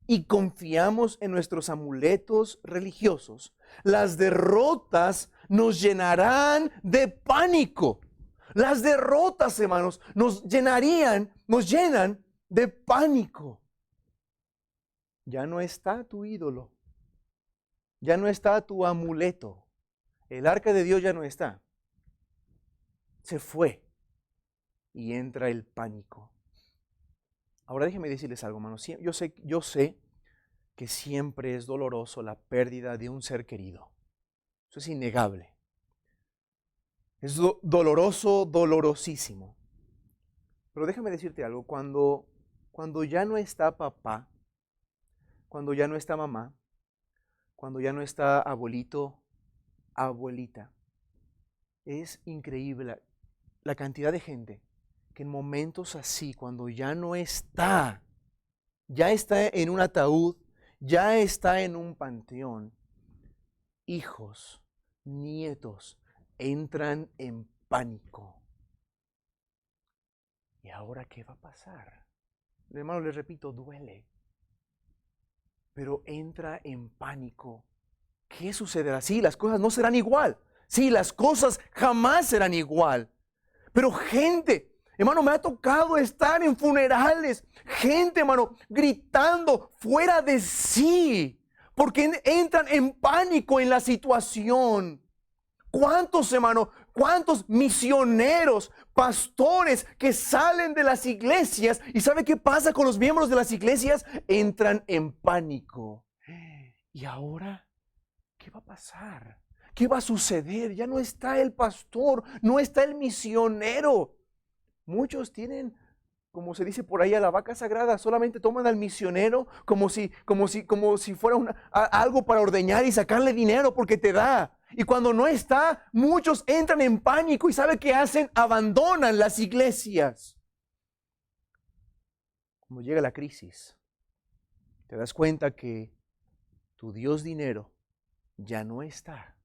Speaker 1: y confiamos en nuestros amuletos religiosos, las derrotas nos llenarán de pánico. Las derrotas, hermanos, nos llenan de pánico. Ya no está tu ídolo. Ya no está tu amuleto. El arca de Dios ya no está. Se fue. Y entra el pánico. Ahora déjenme decirles algo, hermanos. Yo sé que siempre es doloroso la pérdida de un ser querido. Eso es innegable. Es doloroso, dolorosísimo. Pero déjame decirte algo. Cuando ya no está papá, cuando ya no está mamá, cuando ya no está abuelito, abuelita, es increíble la cantidad de gente que en momentos así, cuando ya no está, ya está en un ataúd ya está en un panteón, hijos, nietos, entran en pánico. ¿Y ahora qué va a pasar? Hermano, les repito, duele. Pero entra en pánico. ¿Qué sucederá? Sí, las cosas no serán igual. Sí, las cosas jamás serán igual. Pero gente, hermano, me ha tocado estar en funerales. Gente, hermano, gritando fuera de sí. Porque entran en pánico en la situación. ¿Cuántos, hermano? ¿Cuántos misioneros, pastores que salen de las iglesias? ¿Y sabe qué pasa con los miembros de las iglesias? Entran en pánico. ¿Y ahora qué va a pasar? ¿Qué va a suceder? Ya no está el pastor, no está el misionero. Muchos tienen, como se dice por ahí, a la vaca sagrada. Solamente toman al misionero como si fuera algo para ordeñar y sacarle dinero porque te da. Y cuando no está, muchos entran en pánico y ¿sabe qué hacen? Abandonan las iglesias. Cuando llega la crisis, te das cuenta que tu Dios dinero ya no está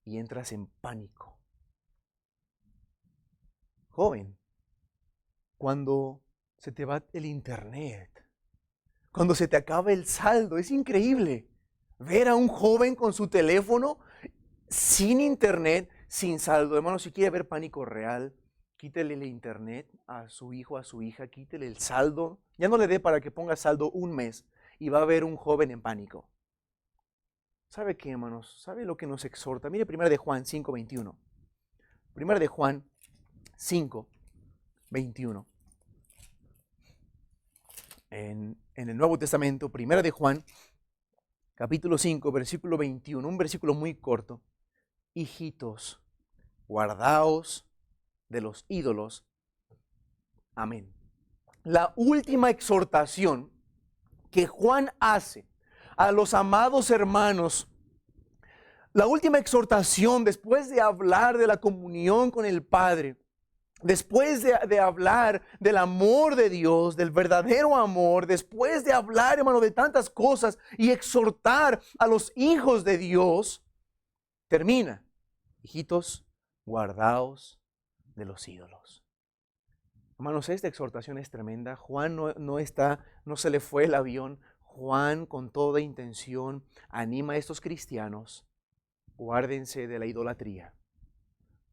Speaker 1: y entras en pánico. Joven, cuando se te va el internet, cuando se te acaba el saldo, es increíble ver a un joven con su teléfono sin internet, sin saldo. Hermano, si quiere ver pánico real, quítele el internet a su hijo, a su hija, quítele el saldo. Ya no le dé para que ponga saldo un mes y va a ver un joven en pánico. ¿Sabe qué, hermanos? ¿Sabe lo que nos exhorta? Mire 1 de Juan 5:21. 1 de Juan 5:21. En el Nuevo Testamento, 1 de Juan, capítulo 5, versículo 21, un versículo muy corto. Hijitos, guardaos de los ídolos. Amén. La última exhortación que Juan hace a los amados hermanos, la última exhortación después de hablar de la comunión con el Padre, después de hablar del amor de Dios, del verdadero amor, después de hablar, hermano, de tantas cosas y exhortar a los hijos de Dios, termina: hijitos, guardaos de los ídolos. Hermanos, esta exhortación es tremenda. Juan no se le fue el avión. Juan, con toda intención, anima a estos cristianos: guárdense de la idolatría.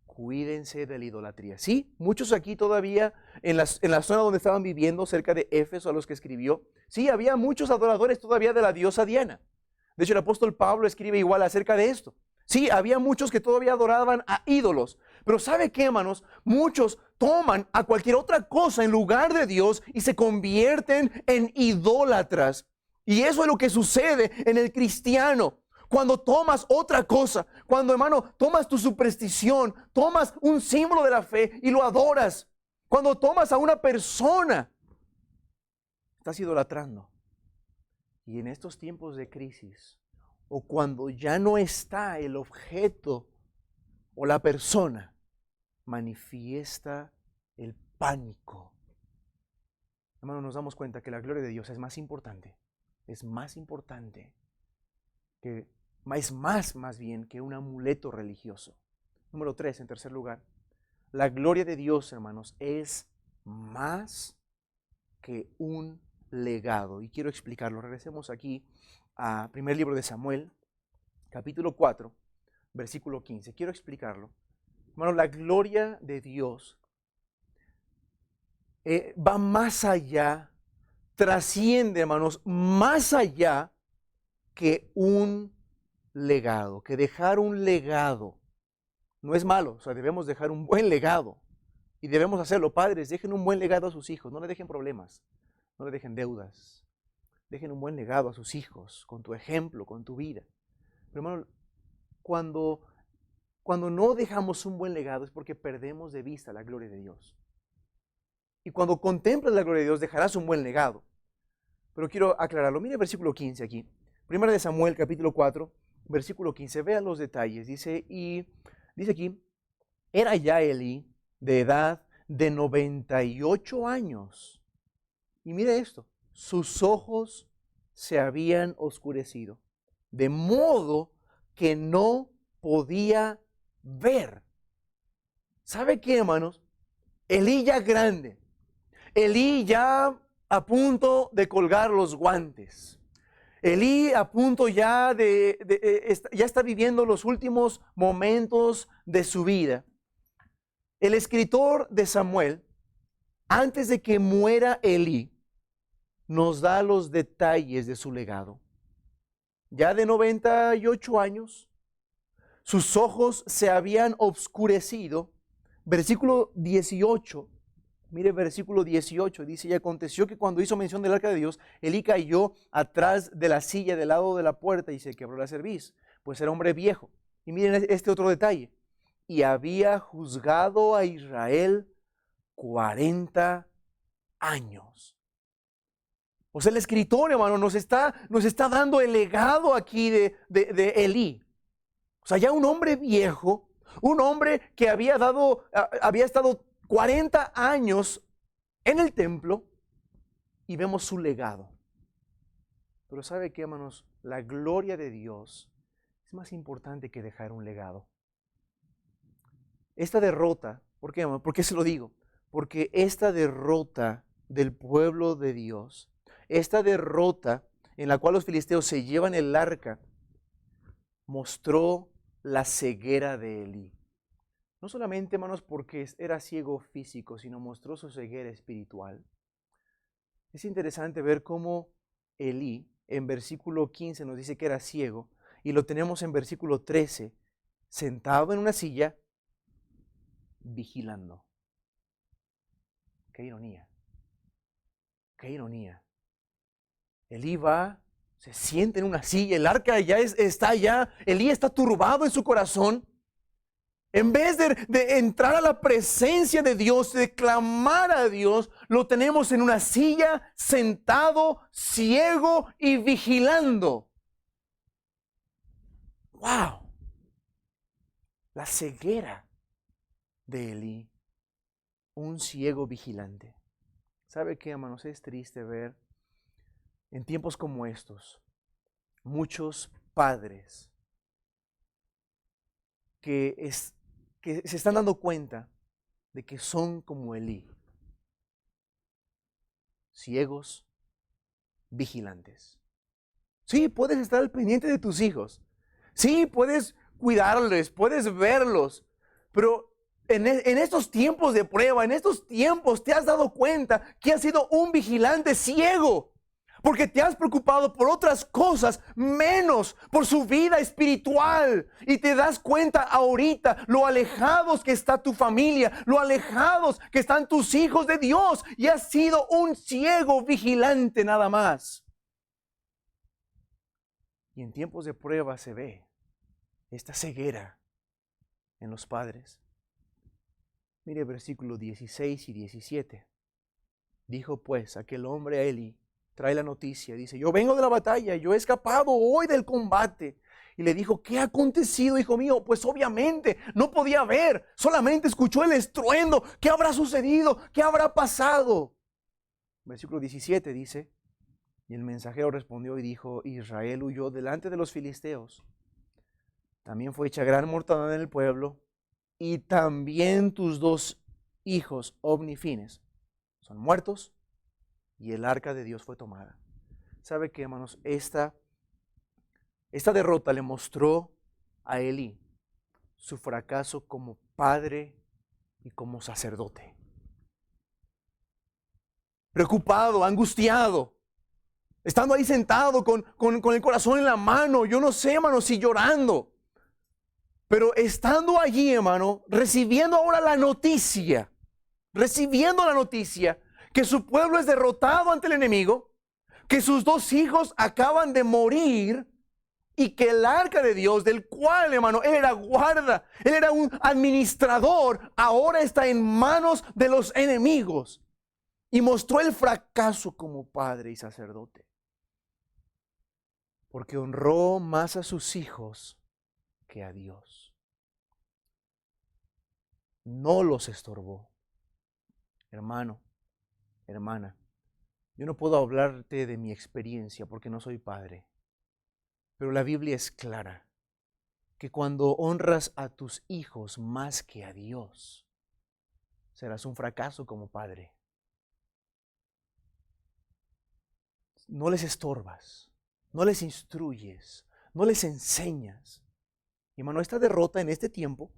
Speaker 1: Cuídense de la idolatría. Sí, muchos aquí todavía, en la zona donde estaban viviendo, cerca de Éfeso, a los que escribió, sí, había muchos adoradores todavía de la diosa Diana. De hecho, el apóstol Pablo escribe igual acerca de esto. Sí, había muchos que todavía adoraban a ídolos. Pero ¿sabe qué, hermanos? Muchos toman a cualquier otra cosa en lugar de Dios y se convierten en idólatras. Y eso es lo que sucede en el cristiano. Cuando tomas otra cosa, cuando, hermano, tomas tu superstición, tomas un símbolo de la fe y lo adoras. Cuando tomas a una persona, estás idolatrando. Y en estos tiempos de crisis, o cuando ya no está el objeto o la persona, manifiesta el pánico. Hermano, nos damos cuenta que la gloria de Dios es más importante que, es más bien que un amuleto religioso. Número 3, en tercer lugar, la gloria de Dios, hermanos, es más que un legado. Y quiero explicarlo. Regresemos aquí a primer libro de Samuel, capítulo 4, versículo 15. Quiero explicarlo. Hermano, la gloria de Dios va más allá, trasciende, hermanos, más allá que un legado, que dejar un legado. No es malo, o sea, debemos dejar un buen legado y debemos hacerlo. Padres, dejen un buen legado a sus hijos, no le dejen problemas, no le dejen deudas, dejen un buen legado a sus hijos, con tu ejemplo, con tu vida. Pero hermano, cuando no dejamos un buen legado es porque perdemos de vista la gloria de Dios. Y cuando contemplas la gloria de Dios dejarás un buen legado. Pero quiero aclararlo. Mire el versículo 15 aquí. Primera de Samuel, capítulo 4, versículo 15. Vean los detalles. Dice aquí: era ya Elí de edad de 98 años. Y mire esto: sus ojos se habían oscurecido, de modo que no podía ver. ¿Sabe qué, hermanos? Elí ya grande, Elí ya a punto de colgar los guantes. Elí a punto ya ya está viviendo los últimos momentos de su vida. El escritor de Samuel, antes de que muera Elí, nos da los detalles de su legado. Ya de 98 años, sus ojos se habían obscurecido. Versículo 18. Mire versículo 18, dice, y aconteció que cuando hizo mención del arca de Dios, Elí cayó atrás de la silla del lado de la puerta y se quebró la cerviz, pues era hombre viejo. Y miren este otro detalle, y había juzgado a Israel 40 años. O sea, el escritor, hermano, nos está dando el legado aquí de Elí. O sea, ya un hombre viejo, un hombre que había estado 40 años en el templo, y vemos su legado. Pero ¿sabe qué, hermanos? La gloria de Dios es más importante que dejar un legado. Esta derrota, ¿por qué, hermano? ¿Por qué se lo digo? Porque esta derrota del pueblo de Dios, esta derrota en la cual los filisteos se llevan el arca, mostró la ceguera de Elí. No solamente, hermanos, porque era ciego físico, sino mostró su ceguera espiritual. Es interesante ver cómo Elí, en versículo 15, nos dice que era ciego, y lo tenemos en versículo 13, sentado en una silla, vigilando. Qué ironía. Qué ironía. Elí va, se sienta en una silla, el arca ya está allá, Elí está turbado en su corazón. En vez de entrar a la presencia de Dios, de clamar a Dios, lo tenemos en una silla, sentado, ciego y vigilando. ¡Wow! La ceguera de Elí, un ciego vigilante. ¿Sabe qué, hermanos? Es triste ver en tiempos como estos muchos padres que se están dando cuenta de que son como Elí, ciegos, vigilantes. Sí, puedes estar al pendiente de tus hijos. Sí, puedes cuidarles, puedes verlos. Pero en estos tiempos de prueba, en estos tiempos te has dado cuenta que has sido un vigilante ciego. Porque te has preocupado por otras cosas, menos por su vida espiritual. Y te das cuenta ahorita lo alejados que está tu familia, lo alejados que están tus hijos de Dios. Y has sido un ciego vigilante nada más. Y en tiempos de prueba se ve esta ceguera en los padres. Mire versículos 16 y 17. Dijo pues aquel hombre a Elí, trae la noticia, dice, yo vengo de la batalla, yo he escapado hoy del combate. Y le dijo, ¿qué ha acontecido, hijo mío? Pues obviamente no podía ver, solamente escuchó el estruendo. ¿Qué habrá sucedido? ¿Qué habrá pasado? Versículo 17 dice, y el mensajero respondió y dijo, Israel huyó delante de los filisteos. También fue hecha gran mortandad en el pueblo, y también tus dos hijos, Ofni y Fines, son muertos, y el arca de Dios fue tomada. ¿Sabe qué, hermanos? Esta derrota le mostró a Elí su fracaso como padre y como sacerdote. Preocupado, angustiado, estando ahí sentado con el corazón en la mano, yo no sé, hermano, si llorando. Pero estando allí, hermano, recibiendo ahora la noticia, que su pueblo es derrotado ante el enemigo, que sus dos hijos acaban de morir y que el arca de Dios, del cual, hermano, él era guarda, él era un administrador, ahora está en manos de los enemigos. Y mostró el fracaso como padre y sacerdote, porque honró más a sus hijos que a Dios. No los estorbó. Hermano, hermana, Yo no puedo hablarte de mi experiencia porque no soy padre, pero la Biblia es clara que cuando honras a tus hijos más que a Dios, serás un fracaso como padre. No les estorbas, no les instruyes, no les enseñas. Y hermano, esta derrota en este tiempo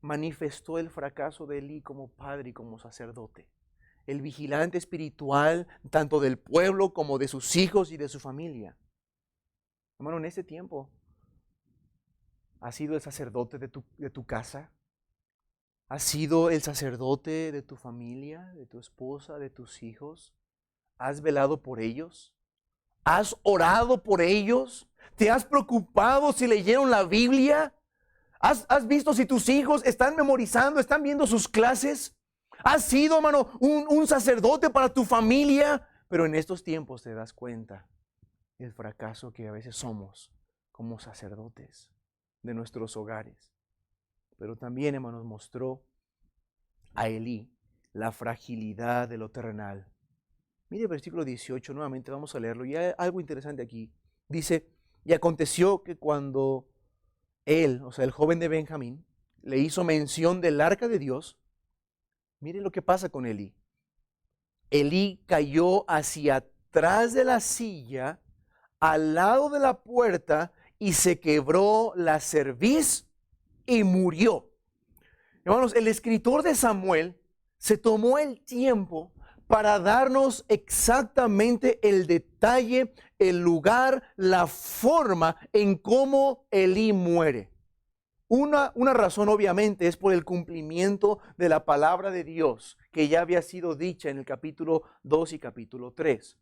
Speaker 1: manifestó el fracaso de Elí como padre y como sacerdote, el vigilante espiritual tanto del pueblo como de sus hijos y de su familia. Hermano, en este tiempo, ¿has sido el sacerdote de tu casa? ¿Has sido el sacerdote de tu familia, de tu esposa, de tus hijos? ¿Has velado por ellos? ¿Has orado por ellos? ¿Te has preocupado si leyeron la Biblia? ¿Has visto si tus hijos están memorizando, están viendo sus clases? ¿Has sido, hermano, un sacerdote para tu familia? Pero en estos tiempos te das cuenta del fracaso que a veces somos como sacerdotes de nuestros hogares. Pero también, hermanos, mostró a Elí la fragilidad de lo terrenal. Mire el versículo 18, nuevamente vamos a leerlo. Y hay algo interesante aquí. Dice, y aconteció que cuando él, o sea, el joven de Benjamín, le hizo mención del arca de Dios, mire lo que pasa con Elí. Elí cayó hacia atrás de la silla, al lado de la puerta, y se quebró la cerviz y murió. Hermanos, el escritor de Samuel se tomó el tiempo para darnos exactamente el detalle, el lugar, la forma en cómo Elí muere. Una razón obviamente es por el cumplimiento de la palabra de Dios que ya había sido dicha en el capítulo 2 y capítulo 3.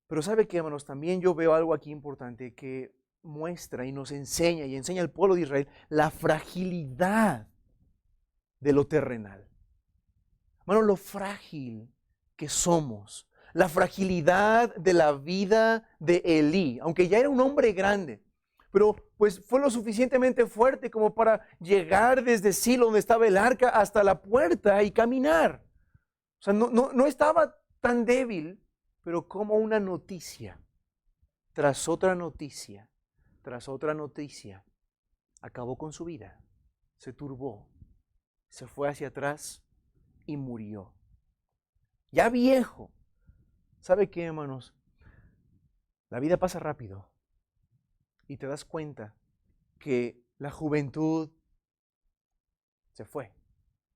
Speaker 1: Pero ¿sabe qué, hermanos? También yo veo algo aquí importante que muestra y nos enseña y enseña al pueblo de Israel la fragilidad de lo terrenal. Hermano, lo frágil que somos, la fragilidad de la vida de Elí, aunque ya era un hombre grande, pero pues fue lo suficientemente fuerte como para llegar desde Silo, donde estaba el arca, hasta la puerta y caminar. O sea, no estaba tan débil, pero como una noticia, tras otra noticia, tras otra noticia, acabó con su vida, se turbó, se fue hacia atrás y murió. Ya viejo. ¿Sabe qué, hermanos? La vida pasa rápido y te das cuenta que la juventud se fue.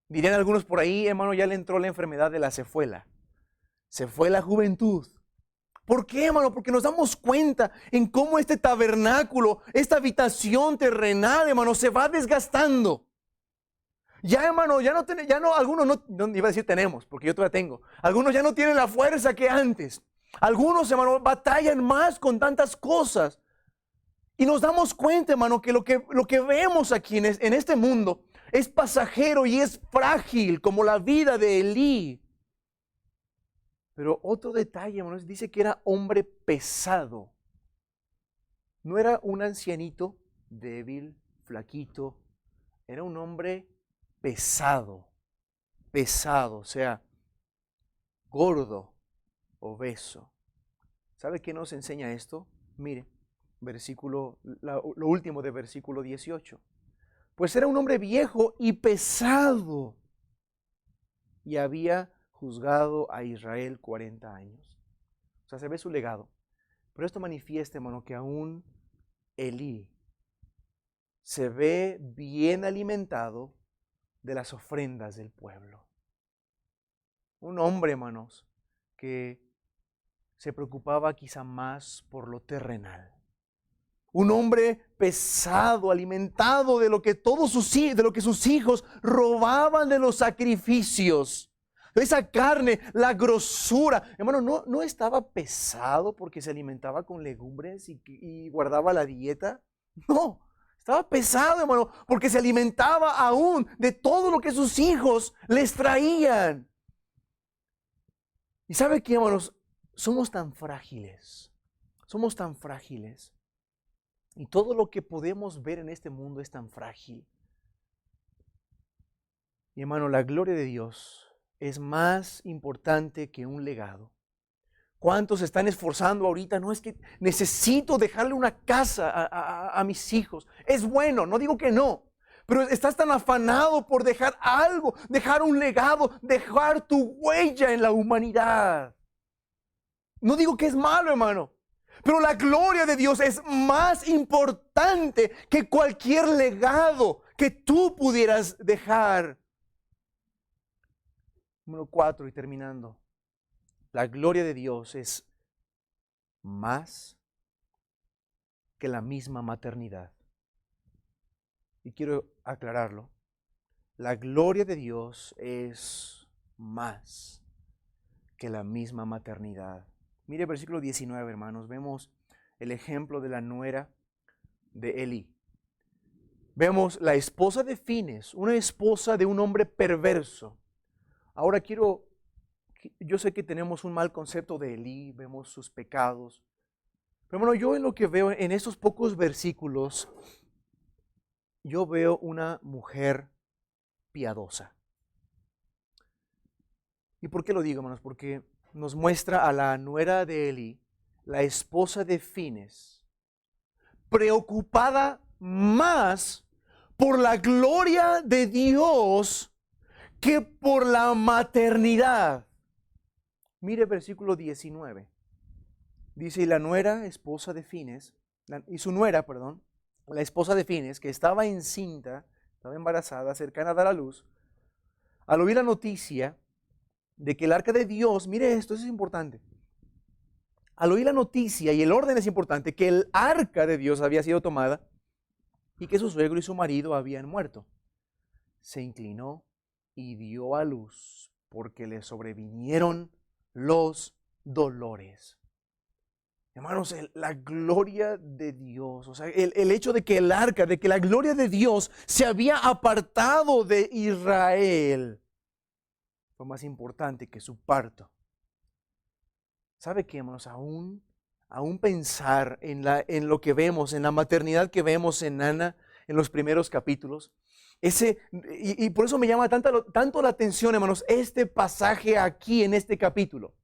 Speaker 1: Dirían algunos por ahí, hermano, ya le entró la enfermedad de la cefuela. Se fue la juventud. ¿Por qué, hermano? Porque nos damos cuenta en cómo este tabernáculo, esta habitación terrenal, hermano, se va desgastando. Ya, hermano, algunos no iba a decir tenemos, porque yo todavía tengo. Algunos ya no tienen la fuerza que antes. Algunos, hermano, batallan más con tantas cosas. Y nos damos cuenta, hermano, que lo que vemos aquí en este mundo es pasajero y es frágil, como la vida de Elí. Pero otro detalle, hermano, dice que era hombre pesado. No era un ancianito débil, flaquito. Era un hombre pesado, o sea, gordo, obeso. ¿Sabe qué nos enseña esto? Mire, lo último de versículo 18. Pues era un hombre viejo y pesado y había juzgado a Israel 40 años. O sea, se ve su legado. Pero esto manifiesta, hermano, que aún Elí se ve bien alimentado de las ofrendas del pueblo. Un hombre, hermanos, que se preocupaba quizá más por lo terrenal. Un hombre pesado, alimentado de lo que sus hijos robaban de los sacrificios. Esa carne, la grosura. Hermano, no estaba pesado porque se alimentaba con legumbres y guardaba la dieta. No. Estaba pesado, hermano, porque se alimentaba aún de todo lo que sus hijos les traían. Y ¿sabe qué, hermanos? Somos tan frágiles. Somos tan frágiles. Y todo lo que podemos ver en este mundo es tan frágil. Y hermano, la gloria de Dios es más importante que un legado. ¿Cuántos se están esforzando ahorita? No, es que necesito dejarle una casa a mis hijos. Es bueno, no digo que no. Pero estás tan afanado por dejar algo, dejar un legado, dejar tu huella en la humanidad. No digo que es malo, hermano. Pero la gloria de Dios es más importante que cualquier legado que tú pudieras dejar. Número 4 y terminando. La gloria de Dios es más que la misma maternidad. Y quiero aclararlo. La gloria de Dios es más que la misma maternidad. Mire el versículo 19, hermanos. Vemos el ejemplo de la nuera de Elí. Vemos la esposa de Fines, una esposa de un hombre perverso. Ahora yo sé que tenemos un mal concepto de Elí, vemos sus pecados. Pero bueno, yo en lo que veo en estos pocos versículos, yo veo una mujer piadosa. ¿Y por qué lo digo, hermanos? Porque nos muestra a la nuera de Elí, la esposa de Fines, preocupada más por la gloria de Dios que por la maternidad. Mire el versículo 19. Dice, y la nuera, esposa de Fines, y su nuera, perdón, la esposa de Fines, que estaba encinta, estaba embarazada, cercana a dar a luz, al oír la noticia de que el arca de Dios, mire esto, eso es importante. Al oír la noticia, y el orden es importante, que el arca de Dios había sido tomada y que su suegro y su marido habían muerto, se inclinó y dio a luz porque le sobrevinieron los dolores. Hermanos, la gloria de Dios, o sea, el hecho de que el arca, de que la gloria de Dios se había apartado de Israel, fue más importante que su parto. ¿Sabe qué, hermanos? Aún pensar en lo que vemos, en la maternidad que vemos en Ana, en los primeros capítulos, y por eso me llama tanto la atención, hermanos, este pasaje aquí en este capítulo.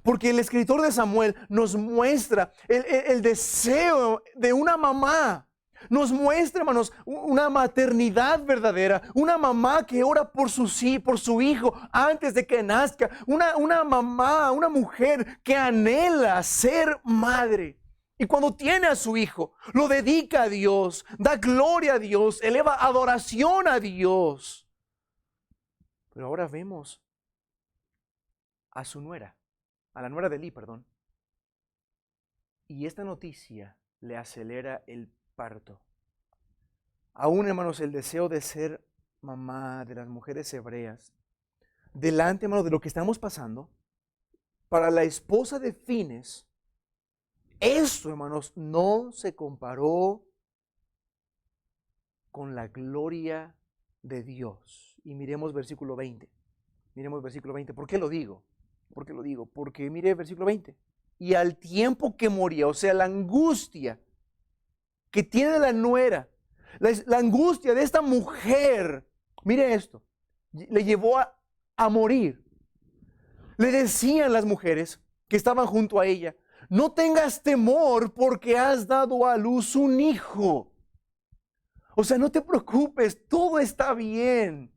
Speaker 1: Porque el escritor de Samuel nos muestra el deseo de una mamá. Nos muestra, hermanos, una maternidad verdadera. Una mamá que ora por su hijo antes de que nazca. Una mamá, una mujer que anhela ser madre. Y cuando tiene a su hijo, lo dedica a Dios, da gloria a Dios, eleva adoración a Dios. Pero ahora vemos a su nuera. A la nuera de Elí, perdón. Y esta noticia le acelera el parto. Aún, hermanos, el deseo de ser mamá de las mujeres hebreas, delante, hermanos, de lo que estamos pasando, para la esposa de Fines, esto, hermanos, no se comparó con la gloria de Dios. Y miremos versículo 20. Miremos versículo 20. ¿Por qué lo digo? ¿Por qué lo digo? Porque mire el versículo 20. Y al tiempo que moría, o sea, la angustia que tiene la nuera, la angustia de esta mujer, mire esto, le llevó a morir. Le decían las mujeres que estaban junto a ella, no tengas temor porque has dado a luz un hijo. O sea, no te preocupes, todo está bien.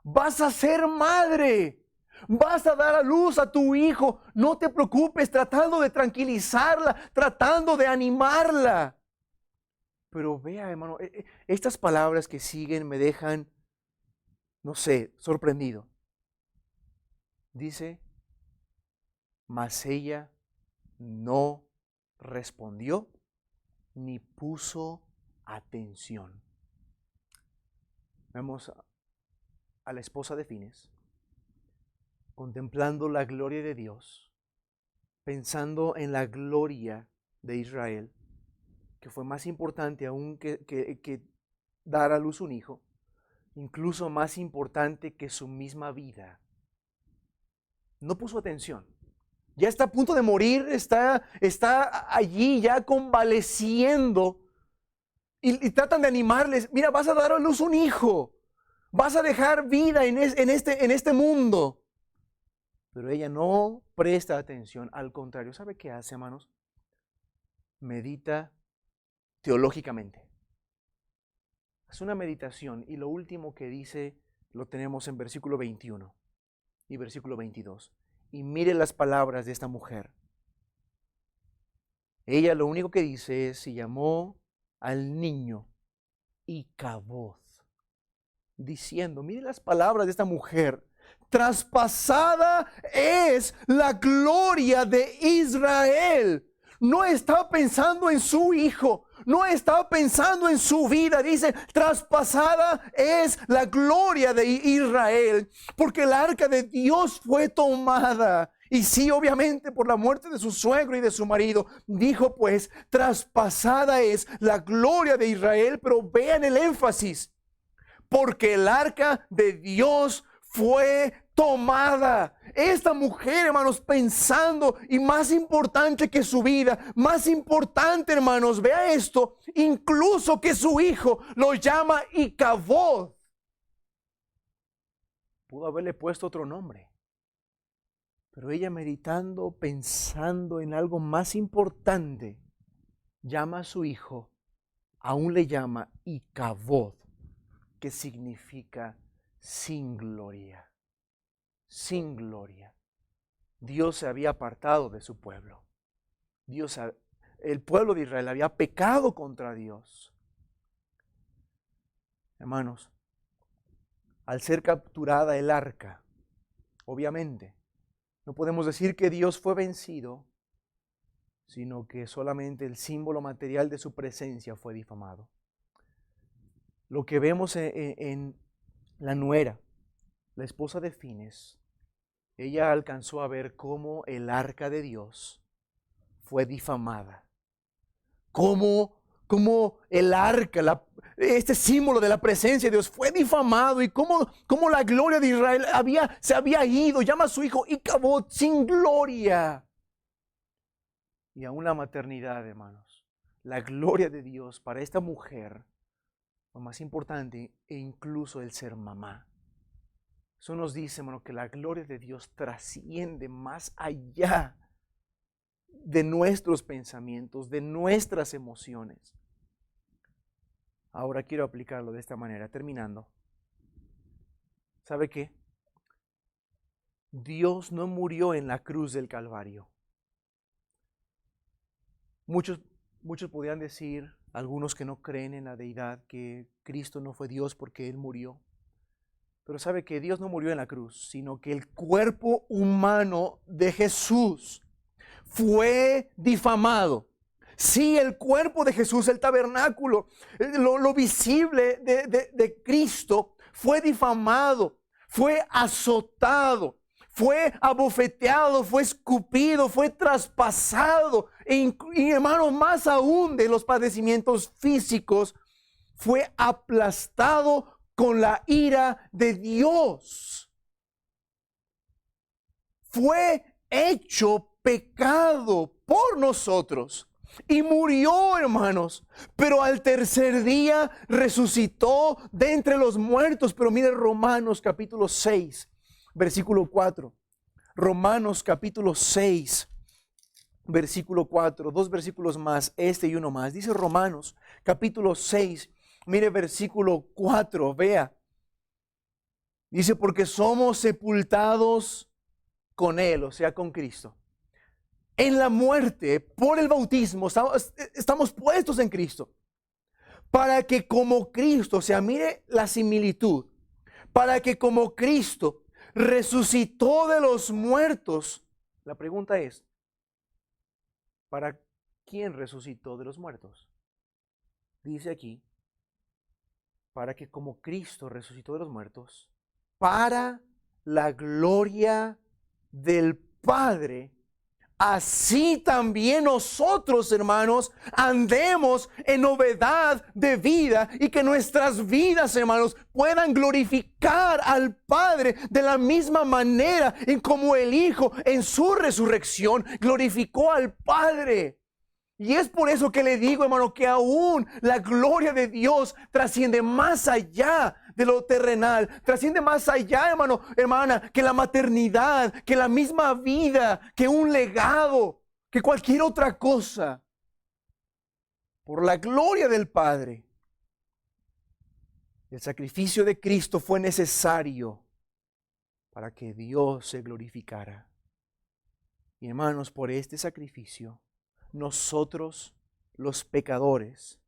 Speaker 1: Vas a ser madre. Vas a dar a luz a tu hijo. No te preocupes, tratando de tranquilizarla, tratando de animarla. Pero vea, hermano, estas palabras que siguen me dejan, no sé, sorprendido. Dice, mas ella no respondió ni puso atención. Vemos a la esposa de Fines contemplando la gloria de Dios, pensando en la gloria de Israel, que fue más importante aún que dar a luz un hijo, incluso más importante que su misma vida. No puso atención. Ya está a punto de morir, está allí ya convaleciendo y tratan de animarles. Mira, vas a dar a luz un hijo. vas a dejar vida en este mundo. Pero ella no presta atención, al contrario, ¿sabe qué hace, hermanos? Medita teológicamente. Es una meditación y lo último que dice lo tenemos en versículo 21 y versículo 22. Y mire las palabras de esta mujer. Ella lo único que dice es, se llamó al niño Icabod, diciendo, mire las palabras de esta mujer, traspasada es la gloria de Israel. No estaba pensando en su hijo, no estaba pensando en su vida. Dice, traspasada es la gloria de Israel, porque el arca de Dios fue tomada. Y sí, obviamente por la muerte de su suegro y de su marido. Dijo pues, traspasada es la gloria de Israel. Pero vean el énfasis, porque el arca de Dios fue tomada. Esta mujer, hermanos, pensando, y más importante que su vida, más importante, hermanos, vea esto, incluso que su hijo lo llama Icabod. Pudo haberle puesto otro nombre, pero ella meditando, pensando en algo más importante, llama a su hijo, aún le llama Icabod, que significa sin gloria. Sin gloria. Dios se había apartado de su pueblo. El pueblo de Israel había pecado contra Dios. Hermanos, al ser capturada el arca, obviamente, no podemos decir que Dios fue vencido, sino que solamente el símbolo material de su presencia fue difamado. Lo que vemos en la nuera, la esposa de Fines, ella alcanzó a ver cómo el arca de Dios fue difamada. Cómo el arca, este símbolo de la presencia de Dios fue difamado, y cómo la gloria de Israel se había ido. Llama a su hijo Icabod, sin gloria. Y aún la maternidad, hermanos, la gloria de Dios para esta mujer fue más importante, e incluso el ser mamá. Eso nos dice, hermano, que la gloria de Dios trasciende más allá de nuestros pensamientos, de nuestras emociones. Ahora quiero aplicarlo de esta manera, terminando. ¿Sabe qué? Dios no murió en la cruz del Calvario. Muchos podrían decir, algunos que no creen en la deidad, que Cristo no fue Dios porque Él murió. Pero sabe que Dios no murió en la cruz, sino que el cuerpo humano de Jesús fue difamado. Sí, el cuerpo de Jesús, el tabernáculo, lo visible de Cristo fue difamado, fue azotado, fue abofeteado, fue escupido, fue traspasado. Y hermanos, más aún de los padecimientos físicos, fue aplastado con la ira de Dios. Fue hecho pecado por nosotros y murió, hermanos, pero al tercer día resucitó de entre los muertos. Pero mire Romanos capítulo 6, versículo 4. Romanos capítulo 6, versículo 4. Dos versículos más, este y uno más. Dice Romanos capítulo 6, mire versículo 4, vea. Dice, porque somos sepultados con Él, o sea, con Cristo, en la muerte por el bautismo. Estamos puestos en Cristo, para que como Cristo, o sea, mire la similitud, para que como Cristo resucitó de los muertos. La pregunta es, ¿para quién resucitó de los muertos? Dice aquí, para que como Cristo resucitó de los muertos, para la gloria del Padre, así también nosotros, hermanos, andemos en novedad de vida, y que nuestras vidas, hermanos, puedan glorificar al Padre de la misma manera en como el Hijo en su resurrección glorificó al Padre. Y es por eso que le digo, hermano, que aún la gloria de Dios trasciende más allá de lo terrenal, trasciende más allá, hermano, hermana, que la maternidad, que la misma vida, que un legado, que cualquier otra cosa. Por la gloria del Padre, el sacrificio de Cristo fue necesario para que Dios se glorificara. Y hermanos, por este sacrificio, nosotros los pecadores,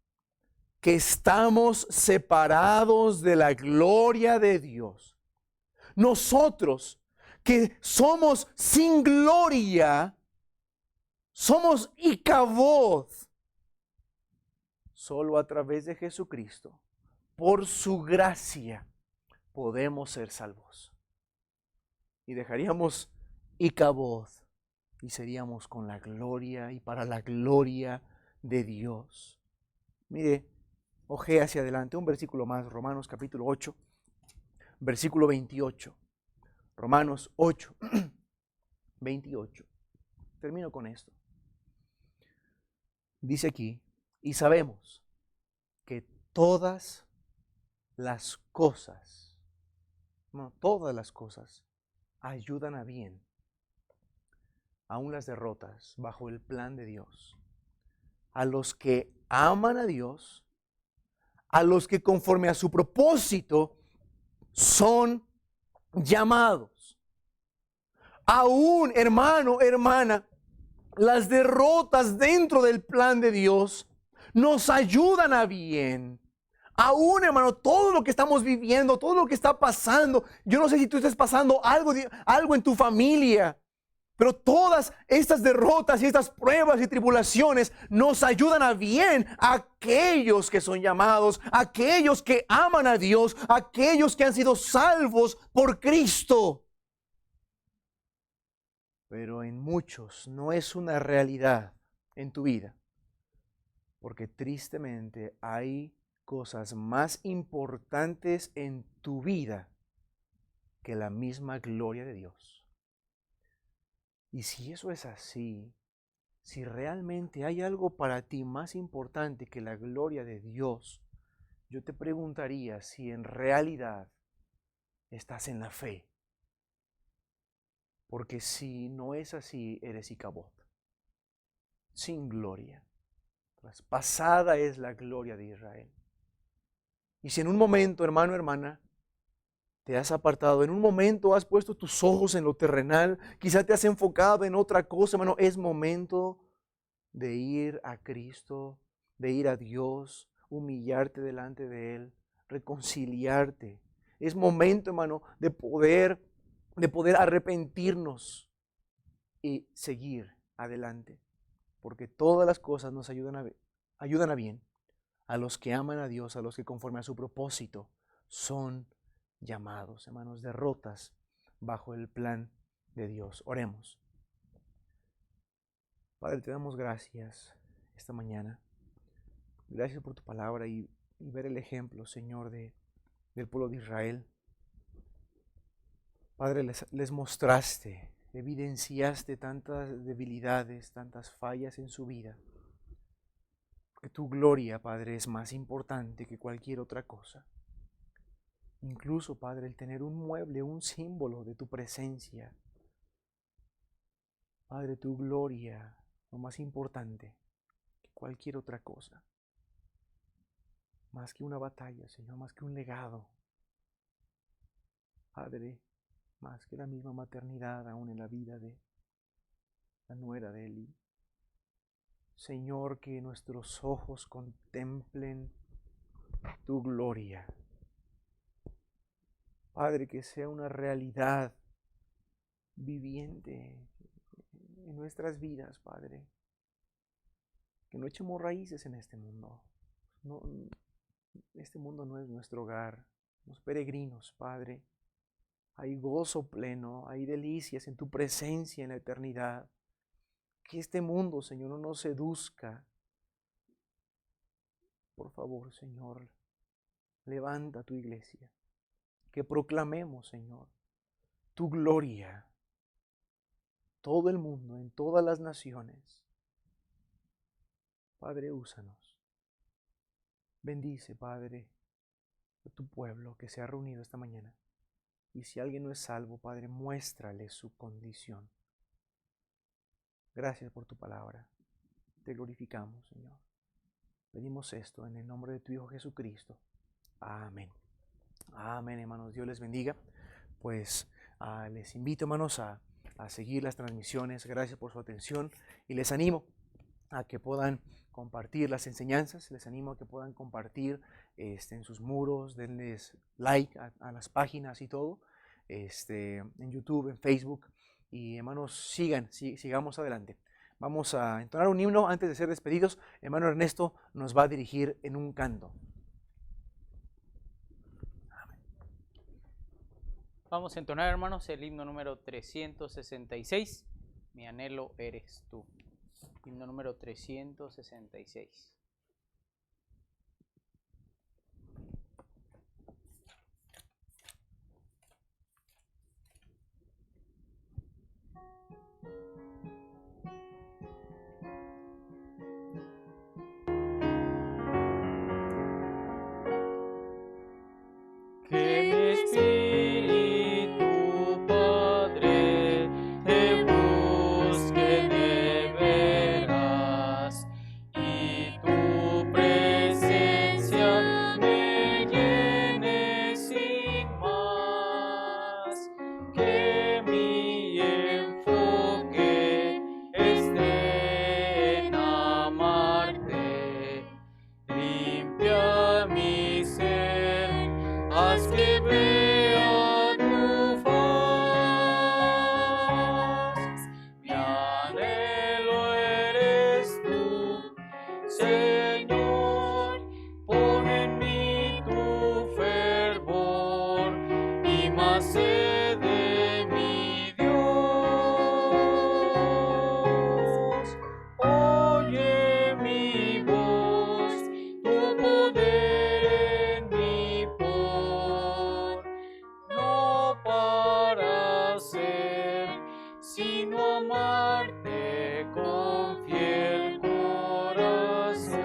Speaker 1: que estamos separados de la gloria de Dios, nosotros que somos sin gloria, somos Icabod, solo a través de Jesucristo, por su gracia, podemos ser salvos. Y dejaríamos Icabod y seríamos con la gloria y para la gloria de Dios. Mire, ojea hacia adelante un versículo más, Romanos capítulo 8, versículo 28. Romanos 8, 28. Termino con esto. Dice aquí, y sabemos que todas las cosas, no, todas las cosas ayudan a bien, aun las derrotas, bajo el plan de Dios, a los que aman a Dios, a los que conforme a su propósito son llamados. Aún, hermano, hermana, las derrotas dentro del plan de Dios nos ayudan a bien. Aún, hermano, todo lo que estamos viviendo, todo lo que está pasando, yo no sé si tú estás pasando algo en tu familia, pero todas estas derrotas y estas pruebas y tribulaciones nos ayudan a bien a aquellos que son llamados, a aquellos que aman a Dios, a aquellos que han sido salvos por Cristo. Pero en muchos no es una realidad en tu vida, porque tristemente hay cosas más importantes en tu vida que la misma gloria de Dios. Y si eso es así, si realmente hay algo para ti más importante que la gloria de Dios, yo te preguntaría si en realidad estás en la fe. Porque si no es así, eres Icabod, sin gloria. Traspasada es la gloria de Israel. Y si en un momento, hermano, hermana, te has apartado, en un momento has puesto tus ojos en lo terrenal, quizá te has enfocado en otra cosa, hermano, es momento de ir a Cristo, de ir a Dios, humillarte delante de Él, reconciliarte. Es momento, hermano, de poder arrepentirnos y seguir adelante, porque todas las cosas nos ayudan a bien a los que aman a Dios, a los que conforme a su propósito son llamados, hermanos, derrotas bajo el plan de Dios. Oremos. Padre, te damos gracias esta mañana. Gracias por tu palabra y ver el ejemplo, Señor, del pueblo de Israel. Padre, les mostraste, evidenciaste tantas debilidades, tantas fallas en su vida. Porque tu gloria, Padre, es más importante que cualquier otra cosa. Incluso, Padre, el tener un mueble, un símbolo de tu presencia. Padre, tu gloria, lo más importante que cualquier otra cosa. Más que una batalla, Señor, más que un legado. Padre, más que la misma maternidad aún en la vida de la nuera de Eli. Señor, que nuestros ojos contemplen tu gloria. Padre, que sea una realidad viviente en nuestras vidas, Padre. Que no echemos raíces en este mundo. No, este mundo no es nuestro hogar. Somos peregrinos, Padre. Hay gozo pleno, hay delicias en tu presencia en la eternidad. Que este mundo, Señor, no nos seduzca. Por favor, Señor, levanta tu iglesia. Que proclamemos, Señor, tu gloria. Todo el mundo, en todas las naciones. Padre, úsanos. Bendice, Padre, a tu pueblo que se ha reunido esta mañana. Y si alguien no es salvo, Padre, muéstrale su condición. Gracias por tu palabra. Te glorificamos, Señor. Pedimos esto en el nombre de tu Hijo Jesucristo. Amén. Amén, hermanos. Dios les bendiga. Pues les invito, hermanos, a seguir las transmisiones. Gracias por su atención y les animo a que puedan compartir las enseñanzas. Les animo a que puedan compartir en sus muros, denles like a las páginas y todo, en YouTube, en Facebook. Y hermanos, sigamos adelante. Vamos a entonar un himno antes de ser despedidos. Hermano Ernesto nos va a dirigir en un canto.
Speaker 2: Vamos a entonar, hermanos, el himno número 366. Mi anhelo eres tú. Himno número 366. Que mi espíritu, Padre, te busque de veras, y tu presencia me llene sin más. Que mi enfoque esté en amarte, limpia mi ser. Haz que vea tu faz. Mi anhelo eres tú, Señor. Pon en mí tu fervor y más sed de mi Dios. Oye mi voz, tu poder en mí pon, no para ser, sino amarte con fiel corazón.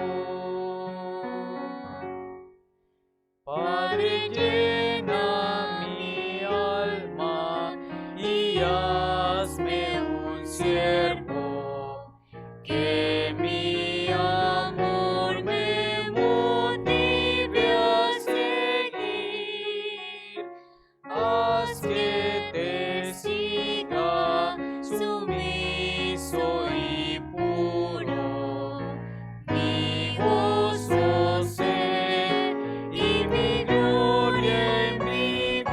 Speaker 2: Padre, llena mi alma y hazme un siervo, que mi amor me motive a seguir. Haz que te siga sumiso y puro, mi gozo sé y mi gloria en vivir.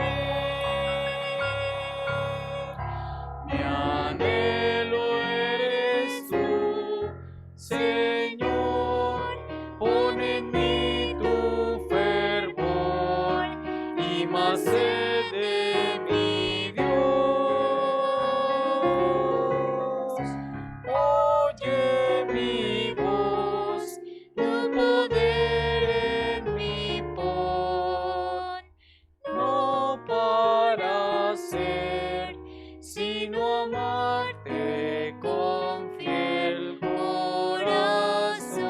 Speaker 2: Mi anhelo eres tú, Señor. Pon en mí tu fervor y más sed de mi Dios. Oye mi voz, tu poder en mí pon, no para ser, sino amarte con fiel corazón.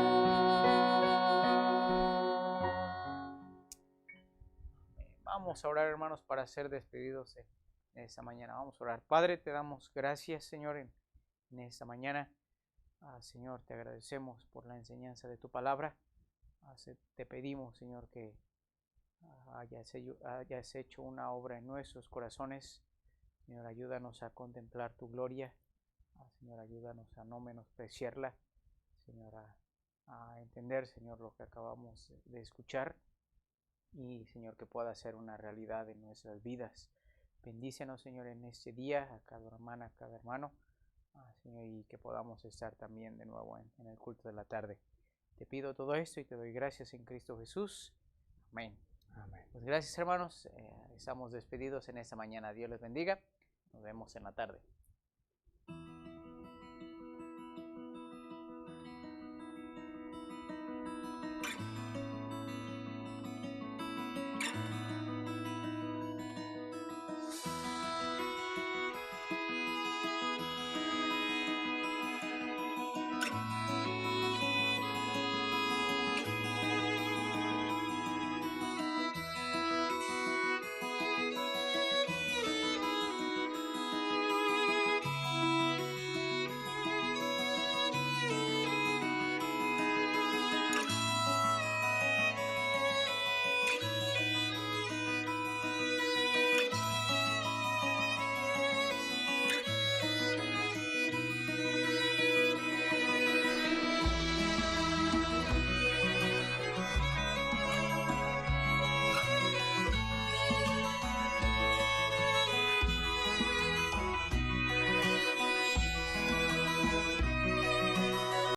Speaker 2: Vamos a orar, hermanos, para ser despedidos en esta mañana. Vamos a orar. Padre, te damos gracias, Señor, en esta mañana. Señor, te agradecemos por la enseñanza de tu palabra. Te pedimos, Señor, que hayas hecho una obra en nuestros corazones. Señor, ayúdanos a contemplar tu gloria. Señor, ayúdanos a no menospreciarla. Señor, a entender, Señor, lo que acabamos de escuchar. Y, Señor, que pueda ser una realidad en nuestras vidas. Bendícenos, Señor, en este día, a cada hermana, a cada hermano. Señor, y que podamos estar también de nuevo en el culto de la tarde. Te pido todo esto y te doy gracias en Cristo Jesús. Amén.
Speaker 1: Amén.
Speaker 2: Pues gracias, hermanos. Estamos despedidos en esta mañana. Dios les bendiga. Nos vemos en la tarde.